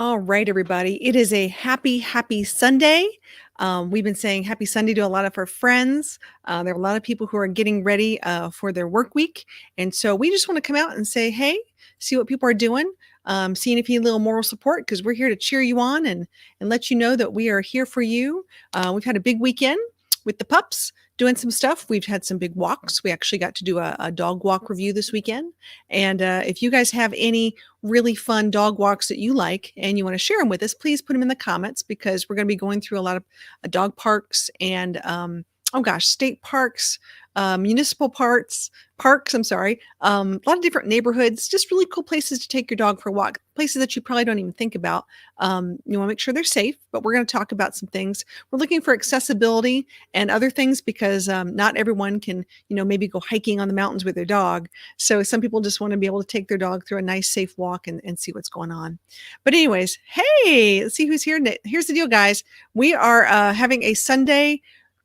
All right, everybody. It is a happy Sunday. We've been saying happy Sunday to a lot of our friends. There are a lot of people who are getting ready for their work week. And so we just want to come out and say, hey, see what people are doing, seeing if you need a little moral support, because we're here to cheer you on and let you know that we are here for you. We've had a big weekend with the pups doing some stuff. We've had some big walks. We actually got to do a dog walk review this weekend. And if you guys have any really fun dog walks that you like and you want to share them with us, please put them in the comments, because we're going to be going through a lot of dog parks and state parks, municipal parks, I'm sorry, a lot of different neighborhoods, just really cool places to take your dog for a walk, places that you probably don't even think about. You want to make sure they're safe, but we're going to talk about some things. We're looking for accessibility and other things, because not everyone can, maybe go hiking on the mountains with their dog. So some people just want to be able to take their dog through a nice, safe walk and see what's going on. But anyways, hey, let's see who's here. Here's the deal, guys. We are having a Sunday.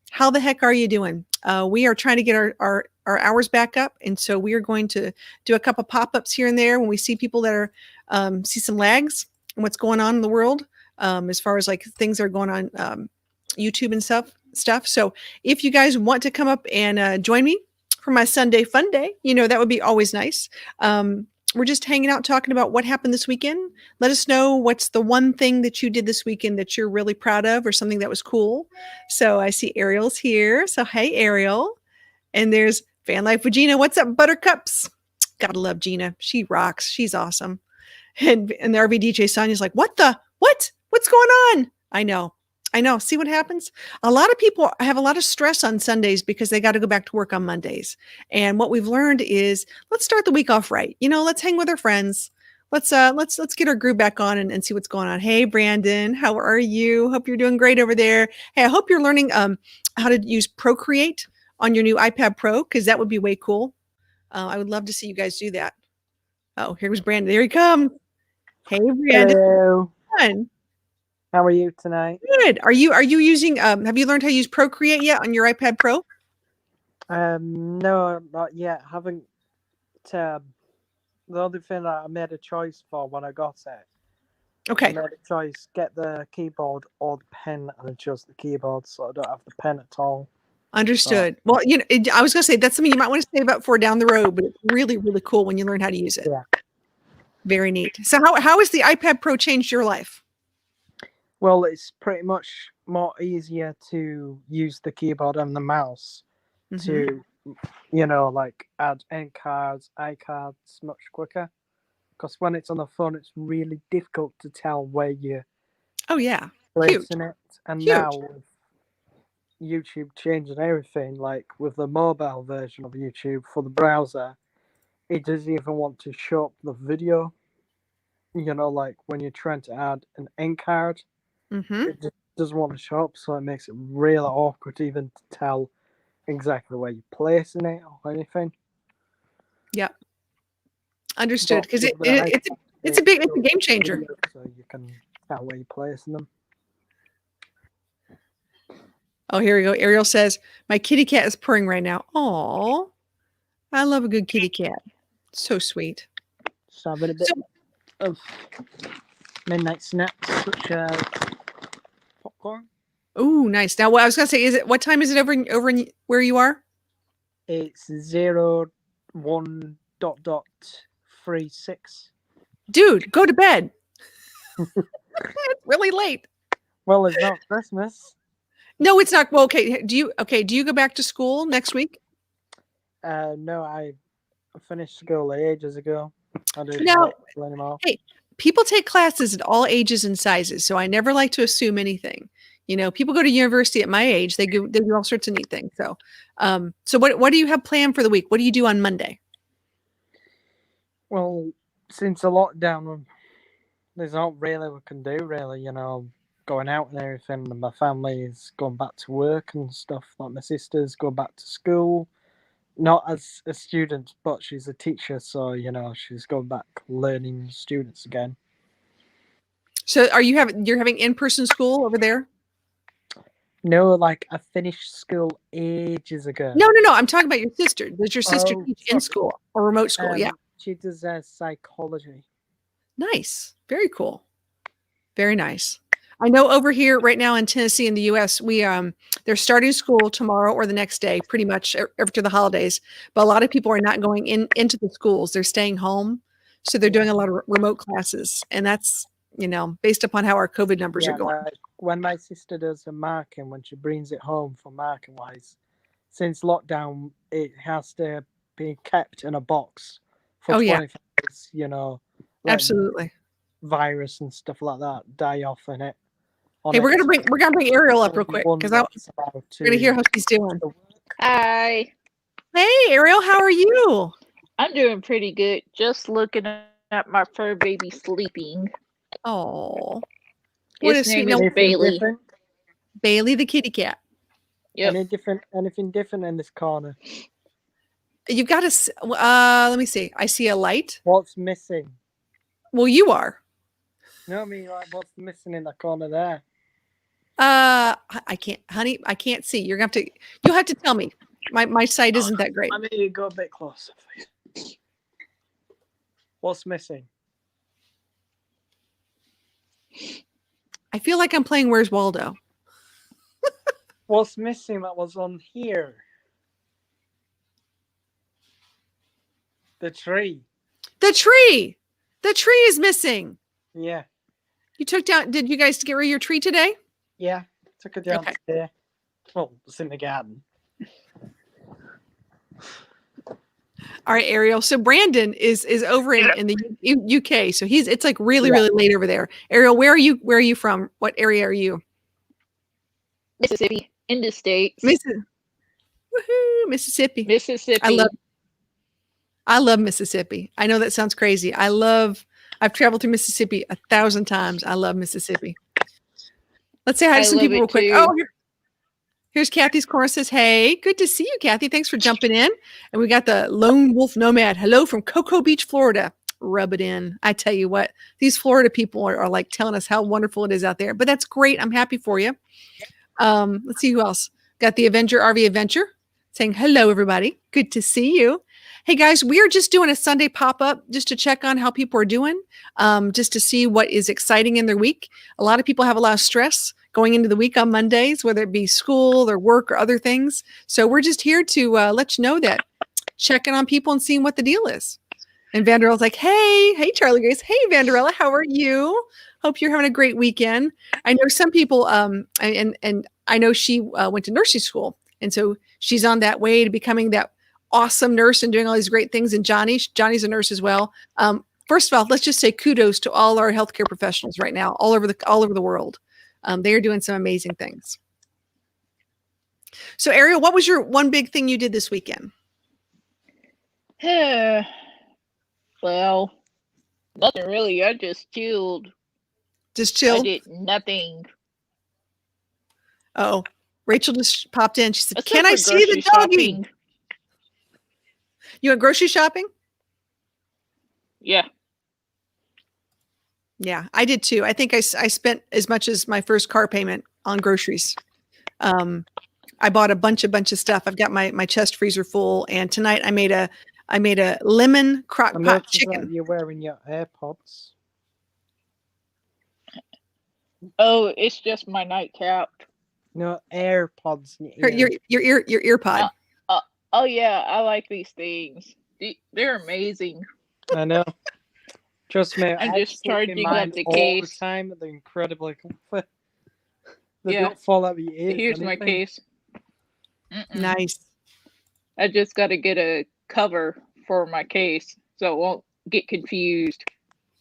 How the heck are you doing? We are trying to get our hours back up. And so we are going to do a couple pop-ups here and there when we see people that are see some lags and what's going on in the world, as far as like things that are going on YouTube and stuff. So if you guys want to come up and join me for my Sunday fun day, that would be always nice. We're just hanging out talking about what happened this weekend. Let us know what's the one thing that you did this weekend that you're really proud of, or something that was cool. So I see Ariel's here. So hey, Ariel. And there's Van Life with Gina. What's up, Buttercups? Gotta love Gina. She rocks. She's awesome. And the RV DJ Sonia's like, what's going on? I know. See what happens? A lot of people have a lot of stress on Sundays because they got to go back to work on Mondays. And what we've learned is, let's start the week off right. Let's hang with our friends. Let's get our groove back on and see what's going on. Hey, Brandon, how are you? Hope you're doing great over there. Hey, I hope you're learning how to use Procreate on your new iPad Pro, because that would be way cool. I would love to see you guys do that. Oh, here's Brandon. There he comes. Hey, Brandon. Hello. Fun. How are you tonight? Good. Are you using have you learned how to use Procreate yet on your iPad Pro? No, not yet. Haven't. The only thing that I made a choice for when I got it. Okay. I made a choice: get the keyboard or the pen, and adjust the keyboard, so I don't have the pen at all. Understood. Well, I was going to say that's something you might want to save up for down the road, but it's really, really cool when you learn how to use it. Yeah. Very neat. So how has the iPad Pro changed your life? Well, it's pretty much more easier to use the keyboard and the mouse to, like add end cards, iCards much quicker. Because when it's on the phone, it's really difficult to tell where you're placing it. And Huge. now with YouTube changing everything, like with the mobile version of YouTube for the browser, it doesn't even want to show up the video. Like when you're trying to add an end card, it just doesn't want to show up, so it makes it really awkward even to tell exactly where you're placing it or anything. Yeah. Understood. Because it's a game changer. So you can tell where you're placing them. Oh, here we go. Ariel says, my kitty cat is purring right now. Aw. I love a good kitty cat. So sweet. So having a bit of midnight snacks, such as popcorn. Oh, nice. Now, what I was going to say, what time is it over in where you are? It's 01:36. Dude, go to bed. It's really late. Well, it's not Christmas. No, it's not. Well, okay. Do you go back to school next week? No, I finished school ages ago. I don't know anymore. Hey, people take classes at all ages and sizes, so I never like to assume anything. People go to university at my age. They do all sorts of neat things. So, so what do you have planned for the week? What do you do on Monday? Well, since the lockdown, there's not really we can do. Really, going out and everything. And my family is going back to work and stuff. Like my sister's going back to school, not as a student, but she's a teacher. So she's going back learning students again. So, you're having in-person school over there? No, like I finished school ages ago. No. I'm talking about your sister. Does your sister teach in school or remote school? Yeah. She does psychology. Nice. Very cool. Very nice. I know over here right now in Tennessee in the US, they're starting school tomorrow or the next day, pretty much after the holidays. But a lot of people are not going into the schools. They're staying home. So they're doing a lot of remote classes. And that's, based upon how our COVID numbers are Yeah, going. like when my sister does a marking, when she brings it home for marking wise, since lockdown, it has to be kept in a box for Oh yeah, 24 hours, let absolutely. virus and stuff like that die off in it. On Hey, it. we're gonna bring Ariel up real Only quick one because that's we're allowed gonna hear to how she's doing. work. Hi. Hey Ariel, how are you? I'm doing pretty good. Just looking at my fur baby sleeping. Oh, what His is sweet. name Now, is Anything Bailey. different? Bailey the kitty cat. Yep. Anything different in this corner? You've got to. Let me see. I see a light. What's missing? Well, you are. You know what I mean? Like, what's missing in the corner there? I can't, honey. I can't see. You'll have to tell me. My sight isn't that great. I need to go a bit closer. What's missing? I feel like I'm playing Where's Waldo. What's missing that was on here? The tree. The tree. The tree is missing. Yeah. You took down. Did you guys get rid of your tree today? Yeah. Took it down there. Well, it's in the garden. All right, Ariel. So Brandon is over in the UK. So it's like really late over there. Ariel, where are you? Where are you from? What area are you? Mississippi. In the States. Woohoo, Mississippi. Mississippi. I love Mississippi. I know that sounds crazy. I've traveled through Mississippi 1,000 times. I love Mississippi. Let's say hi to some people real quick. Too. Oh, here's Kathy's corner says, hey, good to see you, Kathy. Thanks for jumping in. And we got the Lone Wolf Nomad. Hello from Cocoa Beach, Florida. Rub it in. I tell you what, these Florida people are like telling us how wonderful it is out there. But that's great. I'm happy for you. Let's see who else. Got the Avenger RV Adventure saying, hello, everybody. Good to see you. Hey guys, we are just doing a Sunday pop-up just to check on how people are doing, just to see what is exciting in their week. A lot of people have a lot of stress going into the week on Mondays, whether it be school or work or other things. So we're just here to let you know that, checking on people and seeing what the deal is. And Vanderella's like, hey, Charlie Grace. Hey, Vanderella, how are you? Hope you're having a great weekend. I know some people, and I know she went to nursing school. And so she's on that way to becoming that awesome nurse and doing all these great things. And Johnny's a nurse as well. First of all, let's just say kudos to all our healthcare professionals right now, all over the world. They are doing some amazing things. So Ariel, what was your one big thing you did this weekend? Well, nothing really. I just chilled. Just chill? I did nothing. Oh, Rachel just popped in. She said, Except can I for see the grocery doggy? shopping. You went grocery shopping? Yeah. Yeah, I did too. I think I spent as much as my first car payment on groceries. I bought a bunch of stuff. I've got my chest freezer full, and tonight I made a lemon crock pot chicken. You're wearing your AirPods. Oh, it's just my nightcap. No, AirPods. Your ear pod. Oh yeah, I like these things. They're amazing. I know. Trust me, I'm just charging mine up the all case. the time. They're incredibly comfy. They Yeah. don't fall out of your ears. Here's my case. Nice. I just got to get a cover for my case so it won't get confused.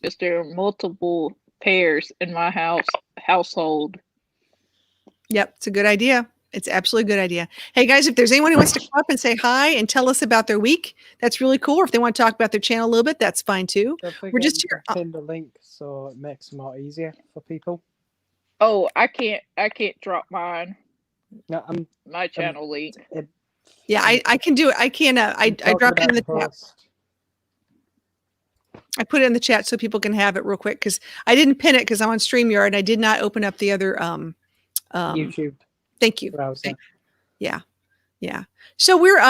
Because there are multiple pairs in my household. Yep, it's a good idea. It's absolutely a good idea. Hey guys, if there's anyone who wants to come up and say hi and tell us about their week, that's really cool. Or if they want to talk about their channel a little bit, that's fine too. We're just here. Pin the link so it makes it more easier for people. Oh, I can't drop mine. No, My channel link. Yeah, I can do it. I can. I dropped it in the chat. I put it in the chat so people can have it real quick because I didn't pin it because I'm on StreamYard and I did not open up the other YouTube. Thank you. Browser. Yeah. So we're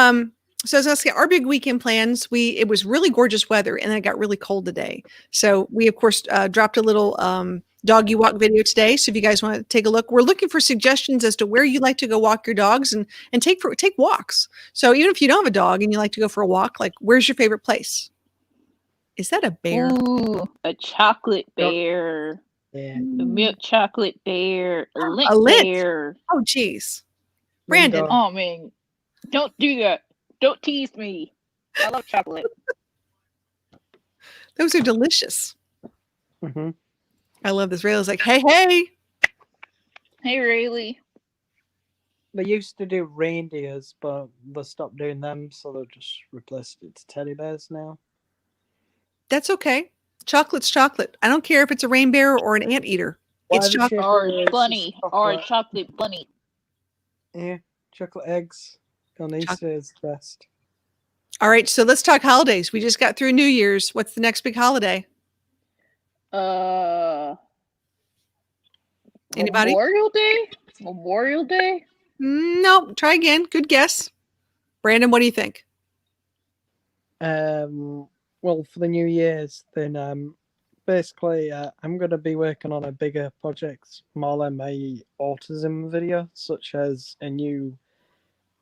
so as I was saying, our big weekend plans. It was really gorgeous weather and then it got really cold today. So we of course dropped a little doggy walk video today. So if you guys want to take a look, we're looking for suggestions as to where you like to go walk your dogs and take walks. So even if you don't have a dog and you like to go for a walk, like where's your favorite place? Is that a bear? Ooh, a chocolate bear. Yeah. A milk chocolate bear. A lint A lint. bear. Oh, geez. Brandon. Oh, man. Don't do that. Don't tease me. I love chocolate. Those are delicious. Mm-hmm. I love this. Rayla's like, hey, hey. Hey, Rayleigh. They used to do reindeers, but they stopped doing them, so they've just replaced it to teddy bears now. That's okay. Chocolate's chocolate. I don't care if it's a rain bear or an anteater. It's chocolate. Or a bunny. Or a chocolate bunny. Yeah, chocolate eggs on Easter is the best. All right, so let's talk holidays. We just got through New Year's. What's the next big holiday? Anybody? Memorial Day? Memorial Day? No, try again. Good guess. Brandon, what do you think? Well, for the New Year's, then basically, I'm going to be working on a bigger project, more than my autism video, such as a new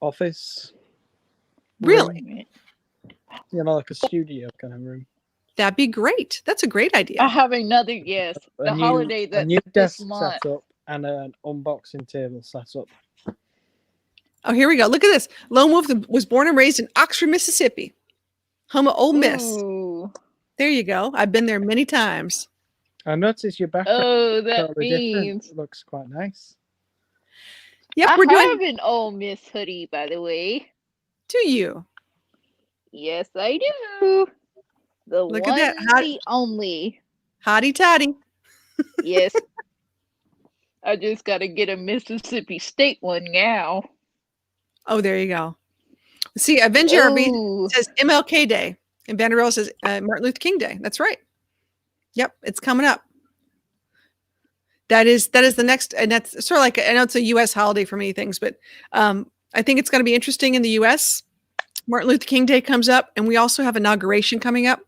office. Really? Room. You know, like a studio kind of room. That'd be great. That's a great idea. I have another guess. The holiday that's a new this desk month. set up and an unboxing table set up. Oh, here we go. Look at this. Lone Wolf was born and raised in Oxford, Mississippi, home of Ole Miss. Ooh. There you go. I've been there many times. I noticed your background. Oh, that totally means different. It looks quite nice. Yep, I we're doing. have an Ole Miss hoodie, by the way. Do you? Yes, I do. The Look one, at that. the only. Hotty toddy. Yes. I just got to get a Mississippi State one now. Oh, there you go. See, Avenger RV says MLK Day, and Vanderbilt says Martin Luther King Day. That's right. Yep, it's coming up. That is the next, and that's sort of like, I know it's a U.S. holiday for many things, but I think it's going to be interesting in the U.S. Martin Luther King Day comes up, and we also have inauguration coming up.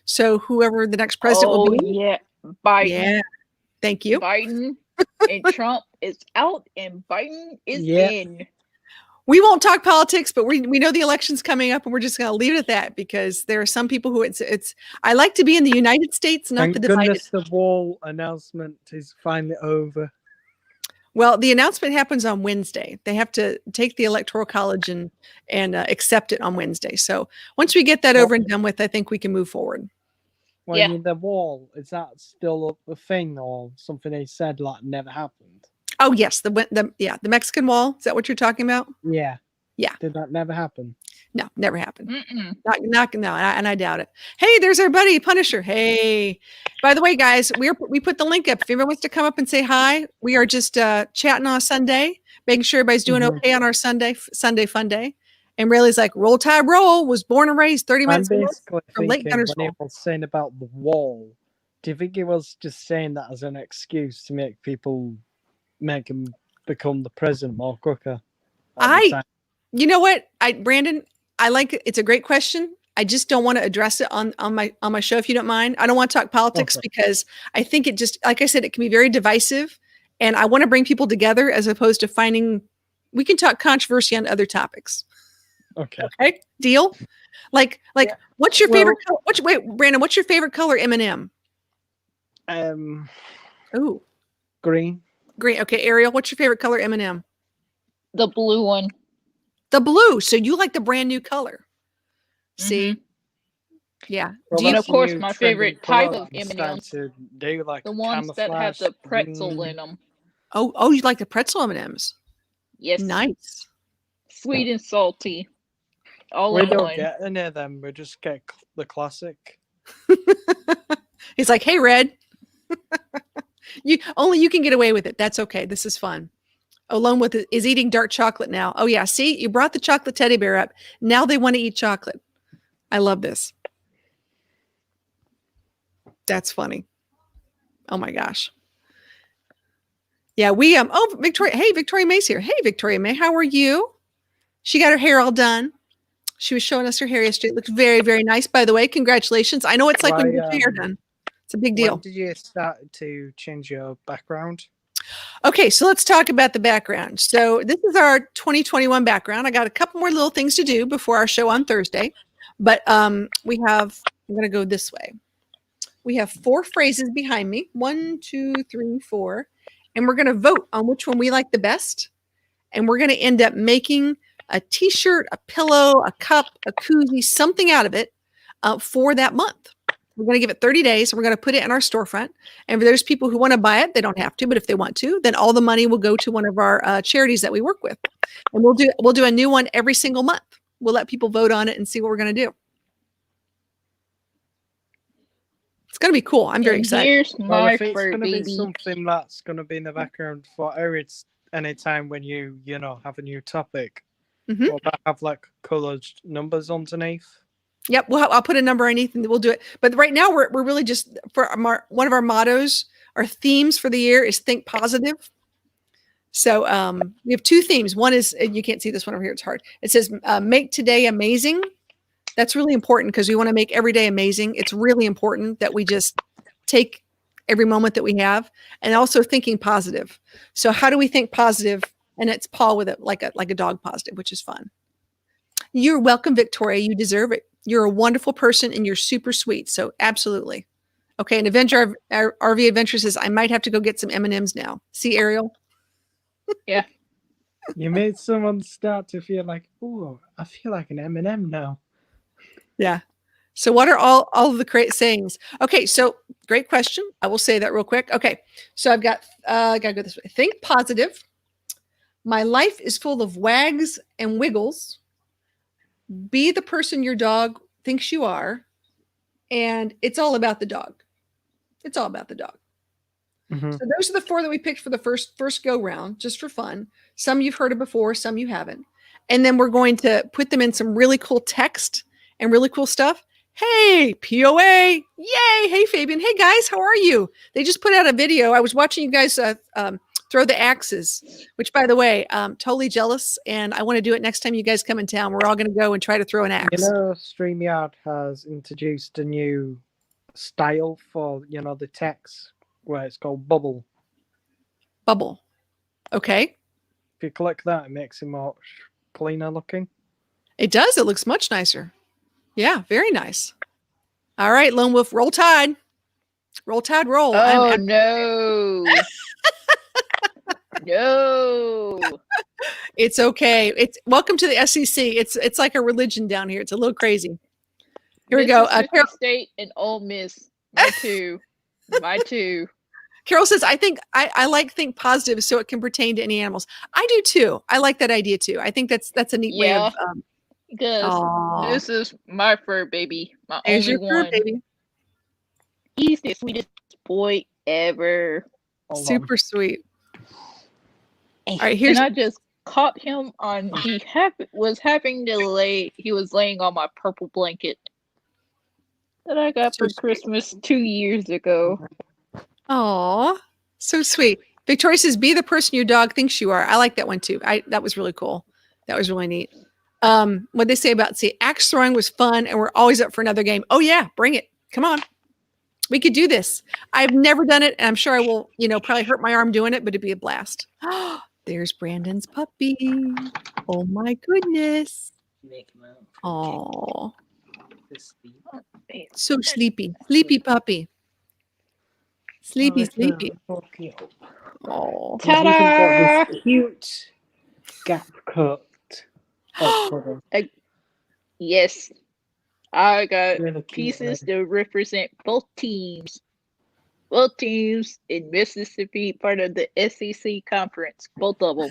So whoever the next president will be. Yeah, Biden. Yeah, thank you. Biden and Trump is out, and Biden is in. We won't talk politics, but we know the election's coming up, and we're just going to leave it at that because there are some people who it's. I like to be in the United States, not Thank the divided. goodness the wall announcement is finally over. Well, the announcement happens on Wednesday. They have to take the Electoral College and accept it on Wednesday. So once we get that over and done with, I think we can move forward. Well, yeah. The wall, is that still a thing or something they said like never happened? Oh yes, the Mexican wall. Is that what you're talking about? Yeah. Yeah. Did that never happen? No, never happened. No, and I doubt it. Hey, there's our buddy Punisher. Hey, by the way, guys, we put the link up. If anyone wants to come up and say hi, we are just chatting on a Sunday, making sure everybody's doing okay on our Sunday fun day. And Rayleigh's like, Roll Tide Roll, was born and raised 30 minutes from Lake Guntersville. When he was saying about the wall, do you think he was just saying that as an excuse to make him become the president more quicker? You know what, Brandon, I like it. It's a great question. I just don't want to address it on my show, if you don't mind. I don't want to talk politics because I think it just, like I said, it can be very divisive, and I want to bring people together as opposed to we can talk controversy on other topics. Okay. Deal? Like what's your favorite color? Brandon, what's your favorite color M&M? Ooh. Green. Okay, Ariel, what's your favorite color M&M? The blue one. The blue. So you like the brand new color. See? Mm-hmm. Yeah. Well, and of course, my favorite type of M&Ms. Do you like the ones that have the pretzel in them? Oh, you like the pretzel M&Ms? Yes. Nice. Sweet and salty. We don't get any of them. We just get the classic. He's like, hey, Red. You can get away with it. That's okay. This is fun. Alone with it is eating dark chocolate now. Oh yeah. See, you brought the chocolate teddy bear up. Now they want to eat chocolate. I love this. That's funny. Oh my gosh. Yeah, Victoria. Hey, Victoria May's here. Hey, Victoria May, how are you? She got her hair all done. She was showing us her hair yesterday. It looks very, very nice, by the way. Congratulations. I know it's like when you get your hair done. It's a big When deal. did you start to change your background? Okay, so let's talk about the background. So this is our 2021 background. I got a couple more little things to do before our show on Thursday, but I'm going to go this way. We have 4 phrases behind me, 1, 2, 3, 4, and we're going to vote on which one we like the best. And we're going to end up making a t-shirt, a pillow, a cup, a koozie, something out of it for that month. We're going to give it 30 days. And we're going to put it in our storefront. And if there's people who want to buy it, they don't have to, but if they want to, then all the money will go to one of our charities that we work with. And we'll do a new one every single month. We'll let people vote on it and see what we're going to do. It's going to be cool. I'm very excited. Here's Well, my if it's fur going to be baby. something that's going to be in the background for It's anytime when you have a new topic, Mhm. will that have like coloured numbers underneath? Yep, I'll put a number underneath and we'll do it. But right now we're really just for one of our mottos, our themes for the year is think positive. So we have 2 themes. One is, you can't see this one over here, it's hard. It says make today amazing. That's really important because we want to make every day amazing. It's really important that we just take every moment that we have, and also thinking positive. So how do we think positive? And it's paw with it like a dog positive, which is fun. You're welcome, Victoria. You deserve it. You're a wonderful person and you're super sweet. So absolutely. Okay. And Adventure RV Adventure says, I might have to go get some M&Ms now. See, Ariel? Yeah. You made someone start to feel like, oh, I feel like an M&M now. Yeah. So what are all of the great sayings? Okay. So great question. I will say that real quick. Okay. So I gotta go this way. Think positive. My life is full of wags and wiggles. Be the person your dog thinks you are. And it's all about the dog. It's all about the dog. Mm-hmm. So those are the 4 that we picked for the first go round, just for fun. Some you've heard of before, some you haven't. And then we're going to put them in some really cool text and really cool stuff. Hey, POA. Yay. Hey, Fabian. Hey, guys, how are you? They just put out a video. I was watching you guys throw the axes, which, by the way, totally jealous. And I want to do it next time you guys come in town. We're all going to go and try to throw an axe. StreamYard has introduced a new style for, the text where it's called Bubble. Bubble. Okay. If you click that, it makes it more cleaner looking. It does. It looks much nicer. Yeah, very nice. All right, Lone Wolf, roll Tide. Roll Tide, roll. Oh, no. No. It's okay. It's welcome to the SEC. It's like a religion down here. It's a little crazy. Here we go. Mississippi State and Ole Miss. My 2. My 2. Carol says, I think I like think positive so it can pertain to any animals. I do too. I like that idea too. I think that's a neat way of because this is my fur baby. My there's only your fur one. baby. He's the sweetest boy ever. Super sweet. All right, here's and I just caught him on he was laying on my purple blanket that I got for Christmas 2 years ago. Aw, so sweet. Victoria says, be the person your dog thinks you are. I like that one too. That was really cool. That was really neat. What they say about, axe throwing was fun and we're always up for another game. Oh yeah, bring it. Come on. We could do this. I've never done it and I'm sure I will, probably hurt my arm doing it, but it'd be a blast. There's Brandon's puppy. Oh my goodness. Oh, so sleepy. Sleepy puppy. Sleepy. Oh, ta-da! This cute gap cut. Yes, I got Really pieces to represent both teams. Both teams in Mississippi, part of the SEC conference. Both of them.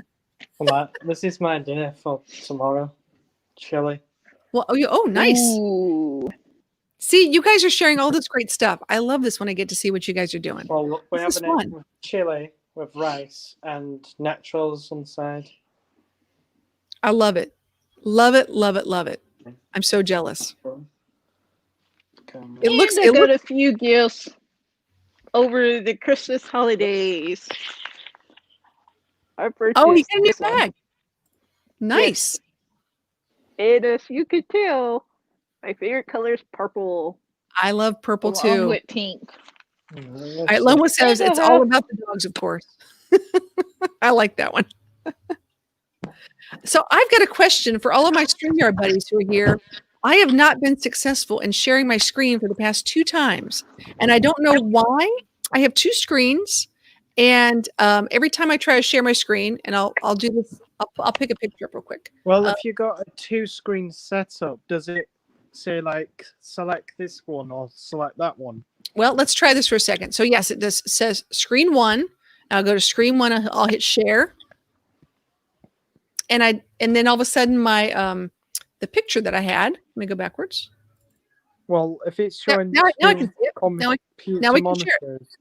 Well, this is my dinner for tomorrow. Chili. Well, nice. Ooh. See, you guys are sharing all this great stuff. I love this when I get to see what you guys are doing. Well, look, we're This is having it fun. with chili, with rice, and naturals on the side. I love it. Love it, love it, love it. I'm so jealous. It looks. I got a few gifts over the Christmas holidays. I purchased Oh, you got a new this one. bag. Nice. And if you could tell, my favorite color is purple. I love purple along too. with pink. All right, Loma says it's all about the dogs, of course. I like that one. So I've got a question for all of my StreamYard buddies who are here. I have not been successful in sharing my screen for the past 2 times, and I don't know why. I have 2 screens, and every time I try to share my screen, and I'll do this. I'll pick a picture up real quick. Well, if you got a 2-screen setup, does it say like select this one or select that one? Well, let's try this for a second. So yes, it does says screen 1. I'll go to screen 1. I'll hit share, and then all of a sudden my the picture that I had. Let me go backwards. Well, if it's showing now I can see it. computer Now we can share it. monitors,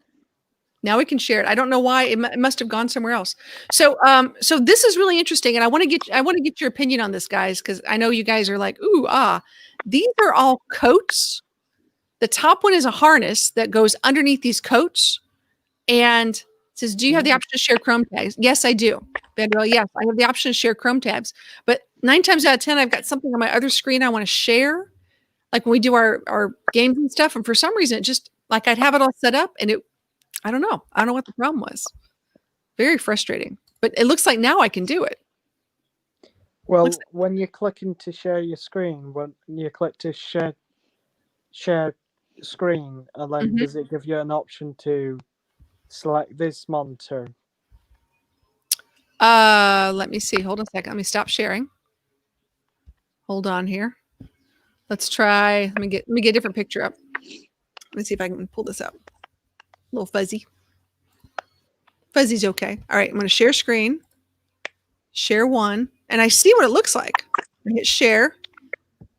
Now we can share it. I don't know why it must have gone somewhere else. So, so this is really interesting, and I want to get your opinion on this, guys, because I know you guys are like, ooh, ah. These are all coats. The top one is a harness that goes underneath these coats, and it says, "Do you have the option to share Chrome tabs?" Yes, I do. Vandal, yes, I have the option to share Chrome tabs. But 9 times out of 10, I've got something on my other screen I want to share, like when we do our games and stuff. And for some reason, it just like I'd have it all set up, and I don't know. I don't know what the problem was. Very frustrating. But it looks like now I can do it. well, when you're clicking to share your screen, when you click to share screen, and then does it give you an option to select this monitor? Let me see. Hold on a second. Let me stop sharing. Hold on here. Let's try. Let me get a different picture up. Let me see if I can pull this up. A little fuzzy. Fuzzy's okay. All right, I'm going to share screen. Share 1, and I see what it looks like. I hit share,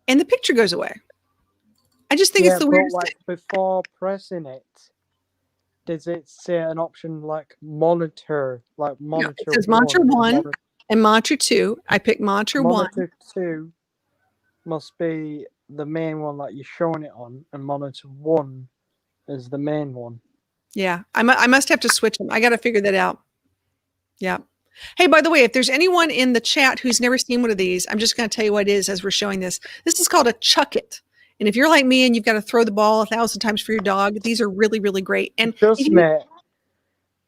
and the picture goes away. I just think it's the weirdest like thing. before pressing it, does it say an option like monitor? Like monitor. It says monitor 1 and monitor 2. I pick monitor 1. Monitor 2 must be the main one that you're showing it on, and monitor 1 is the main one. Yeah, I must have to switch them. I got to figure that out. Yeah. Hey, by the way, if there's anyone in the chat who's never seen one of these, I'm just going to tell you what it is as we're showing this. This is called a chuck it. And if you're like me and you've got to throw the ball 1,000 times for your dog, these are really, really great. And trust me,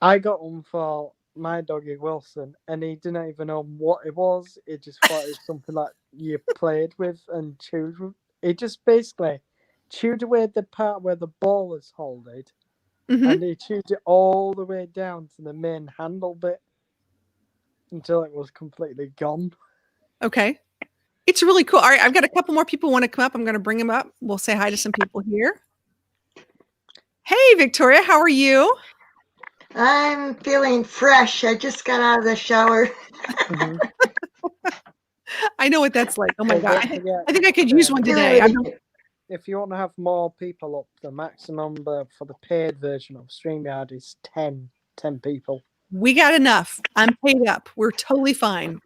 I got one for my doggy Wilson, and he didn't even know what it was. He just thought it was something that you played with and chewed with. It just basically chewed away the part where the ball is holding, and he chewed it all the way down to the main handle bit until it was completely gone. Okay. It's really cool. All right, I've got a couple more people want to come up. I'm going to bring them up. We'll say hi to some people here. Hey, Victoria, how are you? I'm feeling fresh. I just got out of the shower. I know what that's like. Oh my God. I think I could use one today. If you want to have more people up, the maximum for the paid version of StreamYard is 10 people. We got enough. I'm paid up. We're totally fine.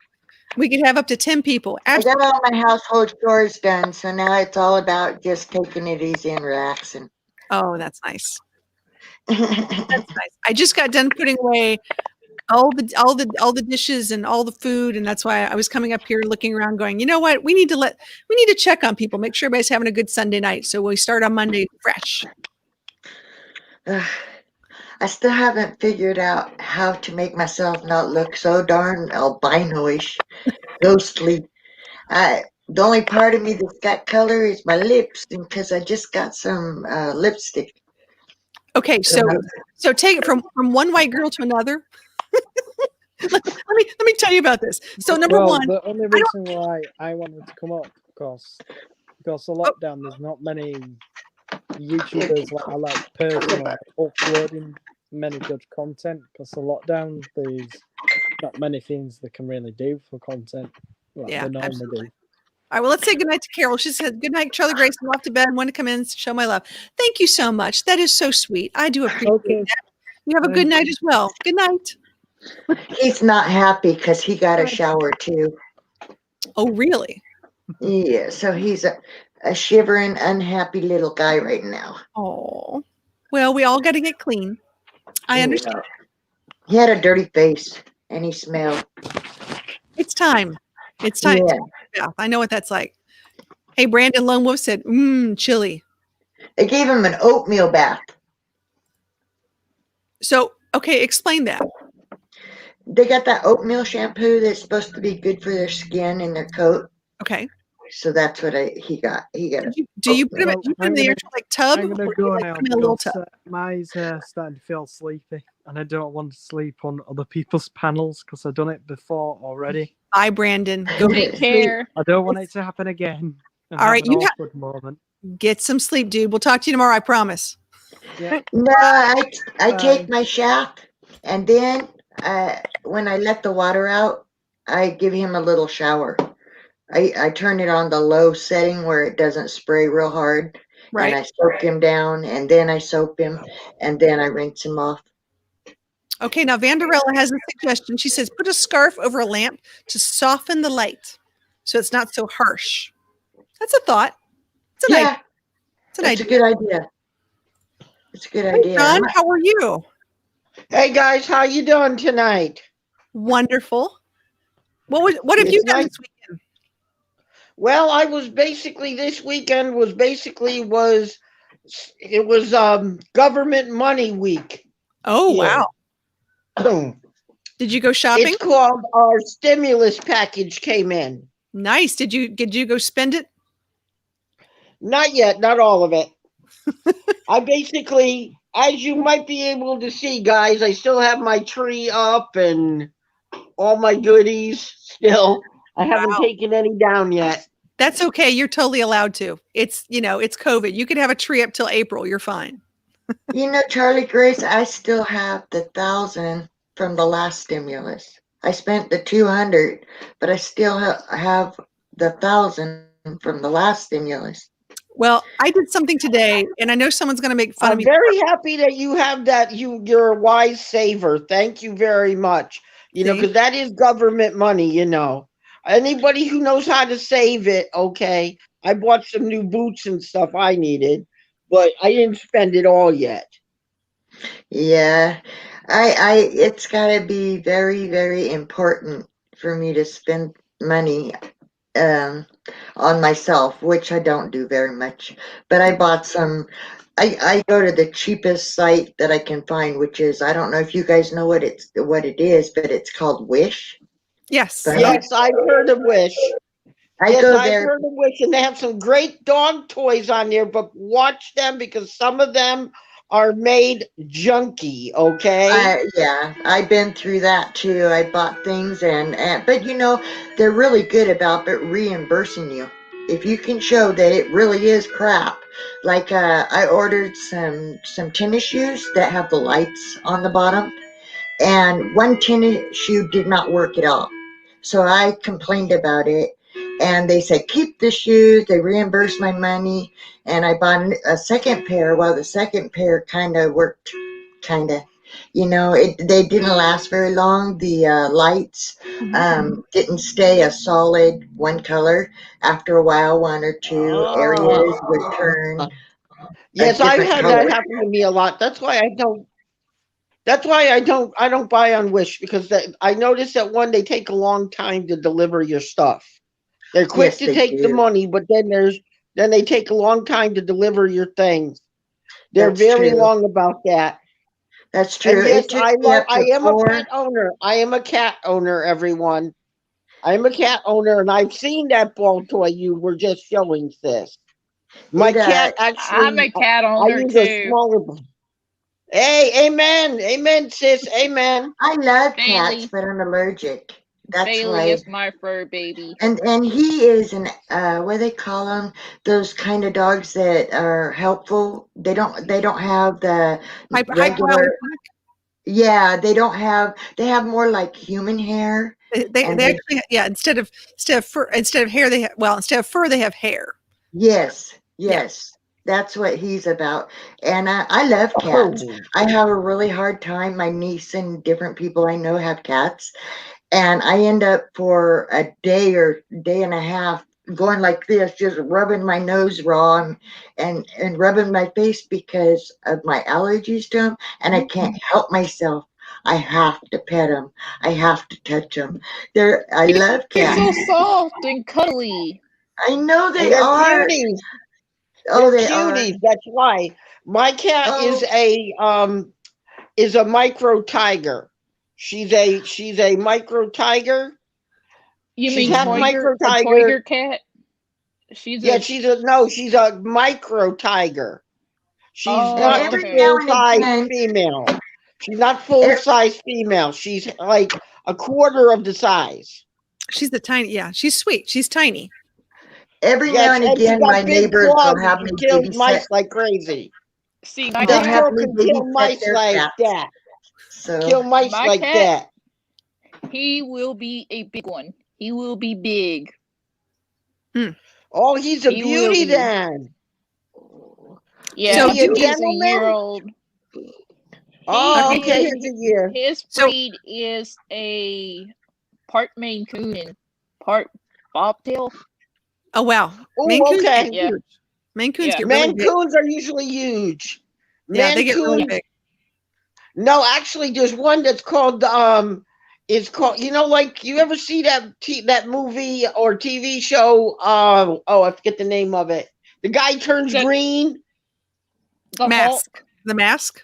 We could have up to 10 people. Absolutely. I got all my household chores done, so now it's all about just taking it easy and relaxing. Oh, that's nice. That's nice. I just got done putting away all the dishes and all the food, and that's why I was coming up here looking around going, you know what, we need to check on people, make sure everybody's having a good Sunday night, so we start on Monday fresh. I still haven't figured out how to make myself not look so darn albino-ish, ghostly. The only part of me that's got color is my lips, because I just got some lipstick. Okay, so take it from one white girl to another. let me tell you about this. So number one, the only reason why I wanted to come up because the lockdown, there's not many YouTubers that are like personally uploading many good content because the lockdown, there's not many things they can really do for content like they normally absolutely. do. All right, well, let's say goodnight to Carol. She said, good night, Charlie Grace. I'm off to bed. I want to come in and show my love. Thank you so much. That is so sweet. I do appreciate that. You have a good night as well. Good night. He's not happy because he got a shower too. Oh, really? Yeah, so he's a shivering, unhappy little guy right now. Oh, well, we all got to get clean. I understand. He had a dirty face and he smelled. It's time. It's time. Yeah, I know what that's like. Hey, Brandon Lone Wolf said, chili. I gave him an oatmeal bath. So, okay, explain that. They got that oatmeal shampoo that's supposed to be good for their skin and their coat. Okay. So that's what he got. He got Do you put them? Well, Do you put them in the actual like tub, I'm or gonna do you go like now put them in a little because tub? my eyes are starting to feel sleepy, and I don't want to sleep on other people's panels because I've done it before already. Bye, Brandon. Go Take get sleep. care. I don't want it to happen again and All have right, an awkward moment. get some sleep, dude. We'll talk to you tomorrow. I promise. Yeah. No, I Bye. take my shaft, and then when I let the water out, I give him a little shower. I turn it on the low setting where it doesn't spray real hard, and Right. I soak him down, and then I soap him, and then I rinse him off. Okay, now Vanderella has a suggestion. She says put a scarf over a lamp to soften the light so it's not so harsh. That's a thought. It's an idea. Yeah, It's an that's a idea. good idea. It's a good Hey, idea. John, how are you? Hey guys, how you doing tonight? Wonderful. What have It's you done nice. this weekend? Well, I was basically this weekend was it was government money week Oh, here. wow. Did you go shopping? It's called our stimulus package came in. Nice. Did you go spend it? Not yet, not all of it. I basically, as you might be able to see, guys, I still have my tree up and all my goodies still. I haven't Wow. taken any down yet. That's okay. You're totally allowed to. It's, it's COVID. You could have a tree up till April. You're fine. You know, Charlie Grace, I still have the 1,000 from the last stimulus. I spent the 200, but I still have the 1,000 from the last stimulus. Well, I did something today, and I know someone's going to make fun of I'm me. very happy that you have that. You're a wise saver. Thank you very much. Because that is government money. Anybody who knows how to save it, okay. I bought some new boots and stuff I needed, but I didn't spend it all yet. Yeah, it's got to be very, very important for me to spend money on myself, which I don't do very much. But I bought some. I go to the cheapest site that I can find, which is, I don't know if you guys know what it is, but it's called Wish. Yes. But Yes, I've heard of Wish. I go I've there. heard of Wish, and they have some great dog toys on there, but watch them because some of them are made junky, okay? Yeah, I've been through that too. I bought things but they're really good about reimbursing you. If you can show that it really is crap. Like I ordered some tennis shoes that have the lights on the bottom, and one tennis shoe did not work at all. So I complained about it, and they said keep the shoes. They reimbursed my money, and I bought a second pair. Well, the second pair kind of worked, kind of. They didn't last very long. The lights didn't stay a solid one color. After a while, one or two areas would turn Yes, a I've different had color. that happen to me a lot. That's why I don't buy on Wish because I noticed that they take a long time to deliver your stuff. They're quick Yes, to they take the do. money, but then they take a long time to deliver your things. They're That's very true. long about that. That's true. And yes, It took me up I to am a pet owner. I am a cat owner, everyone. I am a cat owner, and I've seen that ball toy you were just showing, sis. My cat I'm actually, a cat I owner use a too. smaller. Hey, amen, amen, sis, amen. I love cats, Bailey. but I'm allergic. That's Bailey why. is my fur baby. And he is what do they call them? Those kind of dogs that are helpful. They don't have the High-powered. regular. Yeah, they don't have. They have more like human hair, They and actually, yeah, instead of fur, instead of hair, instead of fur, they have hair. yes, Yeah. yes, that's what he's about. And I love cats. Oh, I have a really hard time. My niece and different people I know have cats, and I end up for a day or day and a half going like this, just rubbing my nose raw and rubbing my face because of my allergies to them, and I can't help myself. I have to pet them. I have to touch them. I love They're so cats. soft and cuddly. I know and they they're are. cuties. Oh, They're they are. cuties. That's why my cat Oh, is a micro tiger. She's a micro tiger. You She's mean half Toiger, micro a tiger. Toiger cat? She's Yeah, a. she's a micro tiger. She's And Oh, not the every okay. now full and size again, female. She's not full size female. She's like a quarter of the size. She's the tiny. Yeah, she's sweet. She's tiny. every now Yes, and and she again, my got big neighbors will claws have and me kills babysit. mice like crazy. See, my They'll This cat, have girl me can kill babysit mice their like cats. that. So Kill mice my like cat, that. he will be a big one. He will be big. Oh, he's a He will beauty be. then. Is Yeah, So he a he is a year gentleman? old. Oh, He okay. okay, is. he's a year. His So breed is a part Maine Coon and part Bobtail. oh wow, Maine Oh, Coons get okay. Yeah, huge. Maine Coons yeah, get really big. Mancoons are usually huge. Yeah, they get really Mancoons. big. No, actually, there's one that's called it's called, like, you ever see that movie or TV show? Oh, I forget the name of it. The guy turns Is that green. the Hulk? Mask. The mask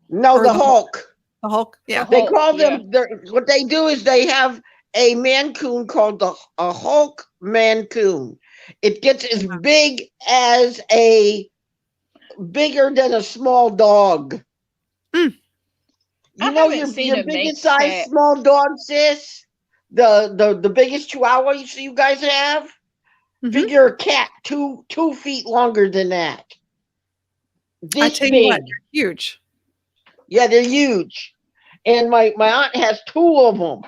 No, or the Hulk. the Hulk. The Yeah. They Hulk, call yeah. them. What they do is they have a Mancoon called a Hulk Mancoon. It gets as big as bigger than a small dog. Mm. I Your haven't seen a biggest Manx size cat. small dog, sis. The biggest Chihuahua you guys have. Mhm. Figure a cat 2 feet longer than that. I This tell you what, big. they're huge. Yeah, they're huge. And my aunt has 2 of them.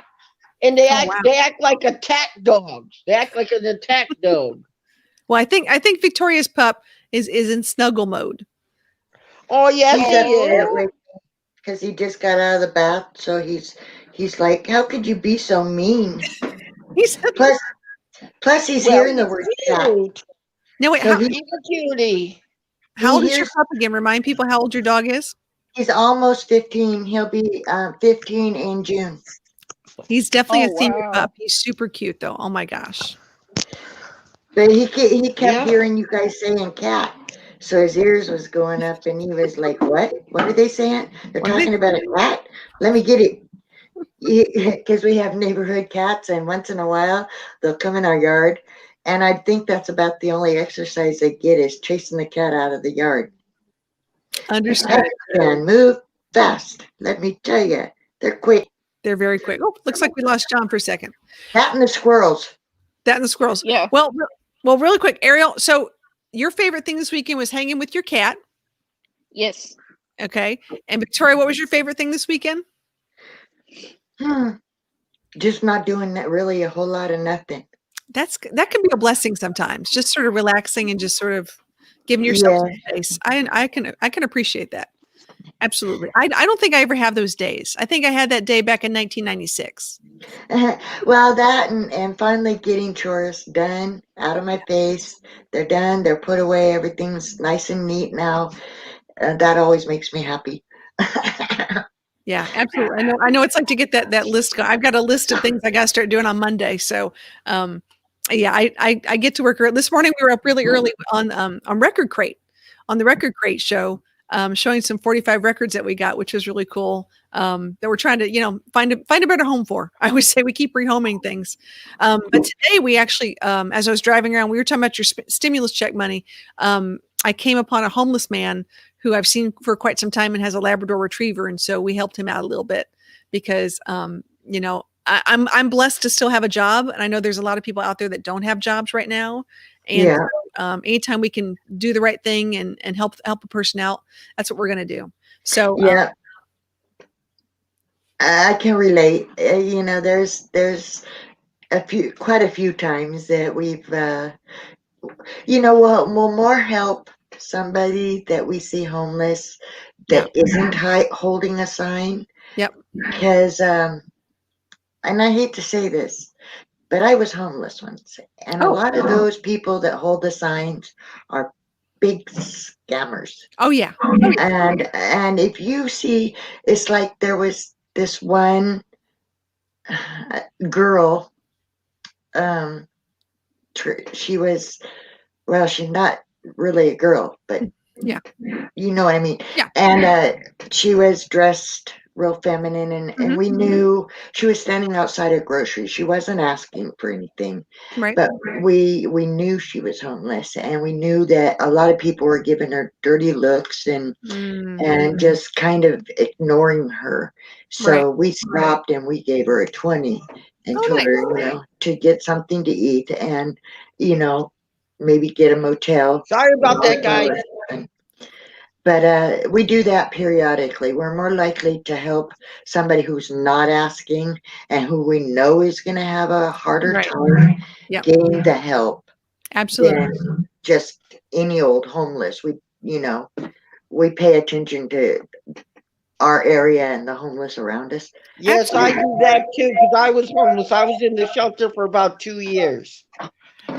And they Oh act wow. they act like attack dogs. They act like an attack dog. Well, I think Victoria's pup is in snuggle mode. Oh yes, he's he is. upset with because he just got out of the bath. So he's like, "How could you be so mean?" He's Plus he's Well, hearing the he's word cat. cute. no wait. So How, He's a cutie. how old he is your hears pup again? Remind people how old your dog is. he's almost 15. He'll be 15 in June. He's definitely Oh a senior wow. pup. He's super cute though. Oh my gosh. But he kept Yeah. hearing you guys saying cat. So his ears was going up and he was like, "What? What are they saying? They're What are they? talking about a cat? Let me get it." Because we have neighborhood cats and once in a while they'll come in our yard. And I think that's about the only exercise they get is chasing the cat out of the yard. Understood. Cats can move fast. Let me tell you, they're quick. They're very quick. Oh, looks like we lost John for a second. Cat and the squirrels. That and the squirrels. Yeah. Well, really quick, Ariel. So your favorite thing this weekend was hanging with your cat. Yes. Okay. And Victoria, what was your favorite thing this weekend? Just not doing that really a whole lot of nothing. That can be a blessing sometimes. Just sort of relaxing and just sort of giving yourself some space. I can appreciate that. Absolutely. I don't think I ever have those days. I think I had that day back in 1996. Well, that and finally getting chores done out of my face. They're done. They're put away. Everything's nice and neat now. That always makes me happy. Yeah, absolutely. I know it's like to get that list. I've got a list of things I got to start doing on Monday. So, yeah, I get to work this morning. We were up really early on Record Crate, on the Record Crate show, showing some 45 records that we got, which was really cool. That we're trying to, find a better home for. I always say we keep rehoming things. But today we actually, as I was driving around, we were talking about your stimulus check money. I came upon a homeless man who I've seen for quite some time and has a Labrador Retriever, and so we helped him out a little bit because, I'm blessed to still have a job, and I know there's a lot of people out there that don't have jobs right now. And Yeah. anytime we can do the right thing and help a person out, that's what we're going to do. So Yeah. I can relate. There's quite a few times that we've, we'll more help somebody that we see homeless that isn't holding a sign. Yep. Because, and I hate to say this, but I was homeless once, and a lot of those people that hold the signs are big scammers. Oh yeah. And if you see, it's like there was this one girl. She was, well, she's not really a girl, but Yeah. You know what I mean? Yeah. And she was dressed real feminine, and Mhm. we knew she was standing outside a grocery. She wasn't asking for anything, Right. but we knew she was homeless, and we knew that a lot of people were giving her dirty looks and just kind of ignoring her. So we stopped and we gave her a 20 and Oh, told nice. her, to get something to eat and, maybe get a motel. Sorry about that, guys. But we do that periodically. We're more likely to help somebody who's not asking and who we know is going to have a harder Right. time Yep. getting the help Absolutely. than just any old homeless. We pay attention to our area and the homeless around us. Yes, I do that too, because I was homeless. I was in the shelter for about 2 years.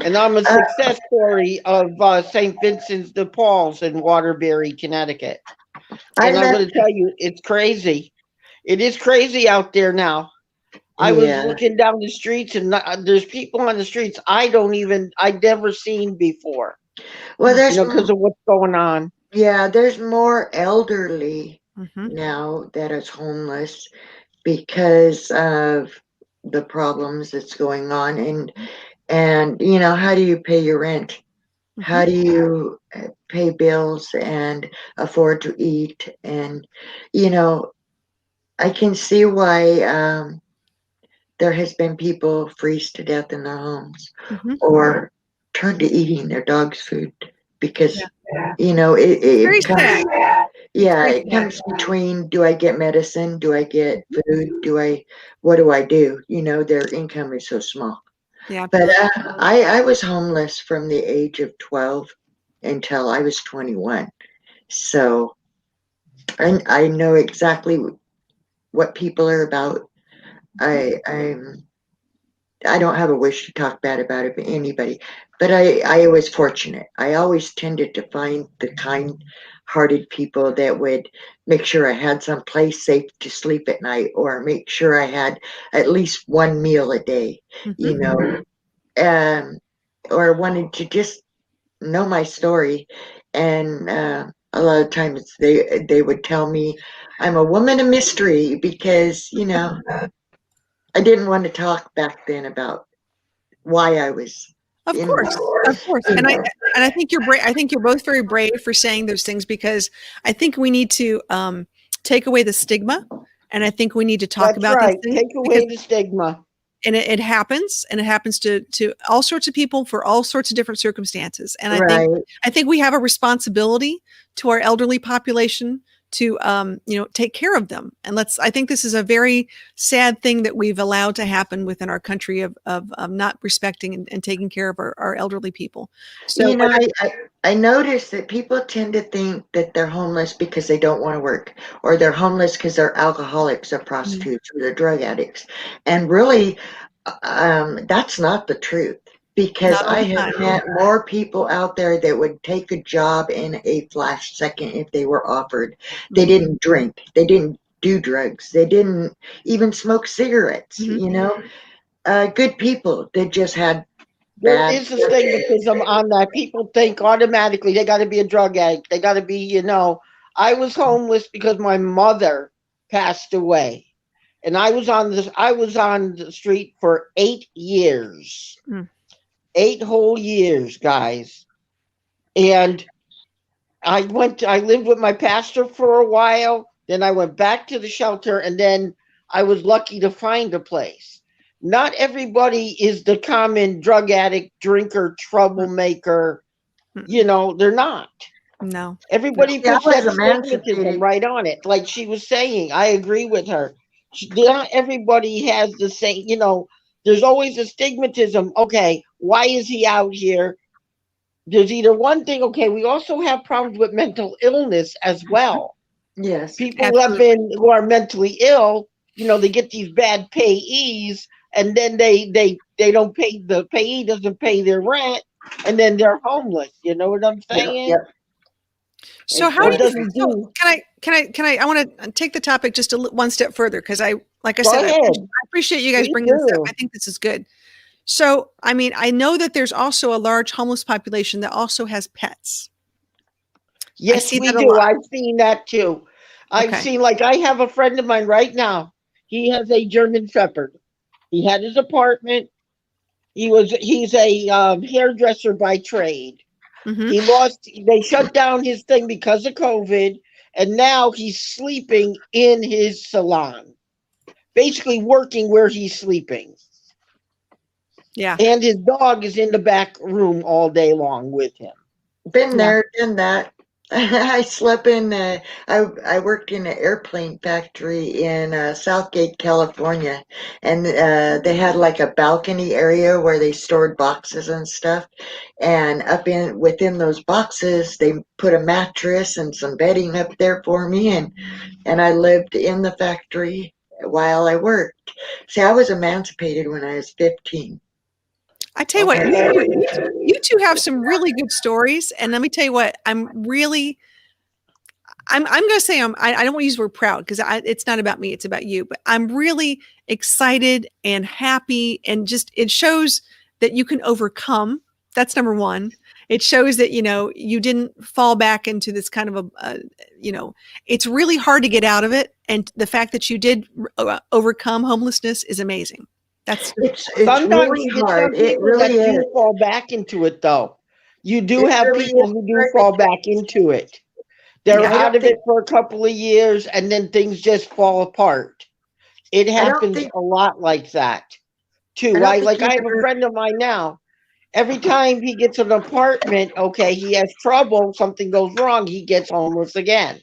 And I'm a success story of St. Vincent's de Paul's in Waterbury, Connecticut. And I'm going to tell you, it's crazy. It is crazy out there now. I was looking down the streets, and there's people on the streets I'd never seen before. Well, there's because of what's going on. Yeah, there's more elderly now that is homeless because of the problems that's going on, and how do you pay your rent? How do you pay bills and afford to eat? And I can see why there has been people freeze to death in their homes or turn to eating their dog's food because it comes, it comes between, do I get medicine? Do I get food? What do I do? Their income is so small. Yeah. But I was homeless from the age of 12 until I was 21. So I know exactly what people are about. I don't have a wish to talk bad about it, anybody, but I was fortunate. I always tended to find the kind-hearted people that would make sure I had some place safe to sleep at night, or make sure I had at least one meal a day, or wanted to just know my story. And a lot of times they would tell me I'm a woman of mystery because I didn't want to talk back then about why I was. Of course. And I think you're brave. I think you're both very brave for saying those things, because I think we need to take away the stigma, and I think we need to talk about these things. Take away the stigma. And it happens, and it happens to all sorts of people for all sorts of different circumstances. And I think we have a responsibility to our elderly population to take care of them. And I think this is a very sad thing that we've allowed to happen within our country of not respecting and taking care of our elderly people. So I noticed that people tend to think that they're homeless because they don't want to work, or they're homeless because they're alcoholics or prostitutes or they're drug addicts. And really, that's not the truth. Because I have met more people out there that would take a job in a flash second if they were offered. They didn't drink. They didn't do drugs. They didn't even smoke cigarettes, good people that just had There is a stigmatism on that. People think automatically they got to be a drug addict. They got to be, I was homeless because my mother passed away. And I was on the street for 8 years. 8 whole years, guys. And I lived with my pastor for a while. Then I went back to the shelter, and then I was lucky to find a place. Not everybody is the common drug addict, drinker, troublemaker. They're not. No. Everybody puts that stigmatism right on it. Like she was saying, I agree with her. Not everybody has the same, there's always a stigmatism. Okay, why is he out here? There's either one thing. Okay, we also have problems with mental illness as well. Yes. People who are mentally ill, they get these bad payees, and then they don't pay, the payee doesn't pay their rent, and then they're homeless. You know what I'm saying? Yep. So how do you can I want to take the topic just one step further, because I appreciate you guys bringing this up. I think this is good. So, I know that there's also a large homeless population that also has pets. I Yes, see we that a do. lot. I've seen that too. I've Okay. seen, like, I have a friend of mine right now. He has a German Shepherd. He had his apartment. He's a hairdresser by trade. Hmm. They shut down his thing because of COVID, and now he's sleeping in his salon, basically working where he's sleeping. Yeah. And his dog is in the back room all day long with him. Been Yeah. there, done that. I slept in. I worked in an airplane factory in Southgate, California, and they had like a balcony area where they stored boxes and stuff. And up in within those boxes, they put a mattress and some bedding up there for me, and I lived in the factory while I worked. See, I was emancipated when I was 15. I tell you what, Okay. you two have some really good stories, and let me tell you what, I'm going to say I don't want to use the word proud because it's not about me, it's about you. But I'm really excited and happy, and just it shows that you can overcome. That's number one. It shows that you didn't fall back into this kind of it's really hard to get out of it, and the fact that you did overcome homelessness is amazing. That's It's Sometimes really you get hard. some It people really that is. do fall back into it, though. You do It have really people is who do hard fall because back into it. They're yeah. I out don't of it think for a couple of years, and then things just fall apart. It I don't happens think a lot like that I too. don't think I you have a ever. friend of mine now. Every time he gets an apartment, okay, he has trouble, something goes wrong, he gets homeless again.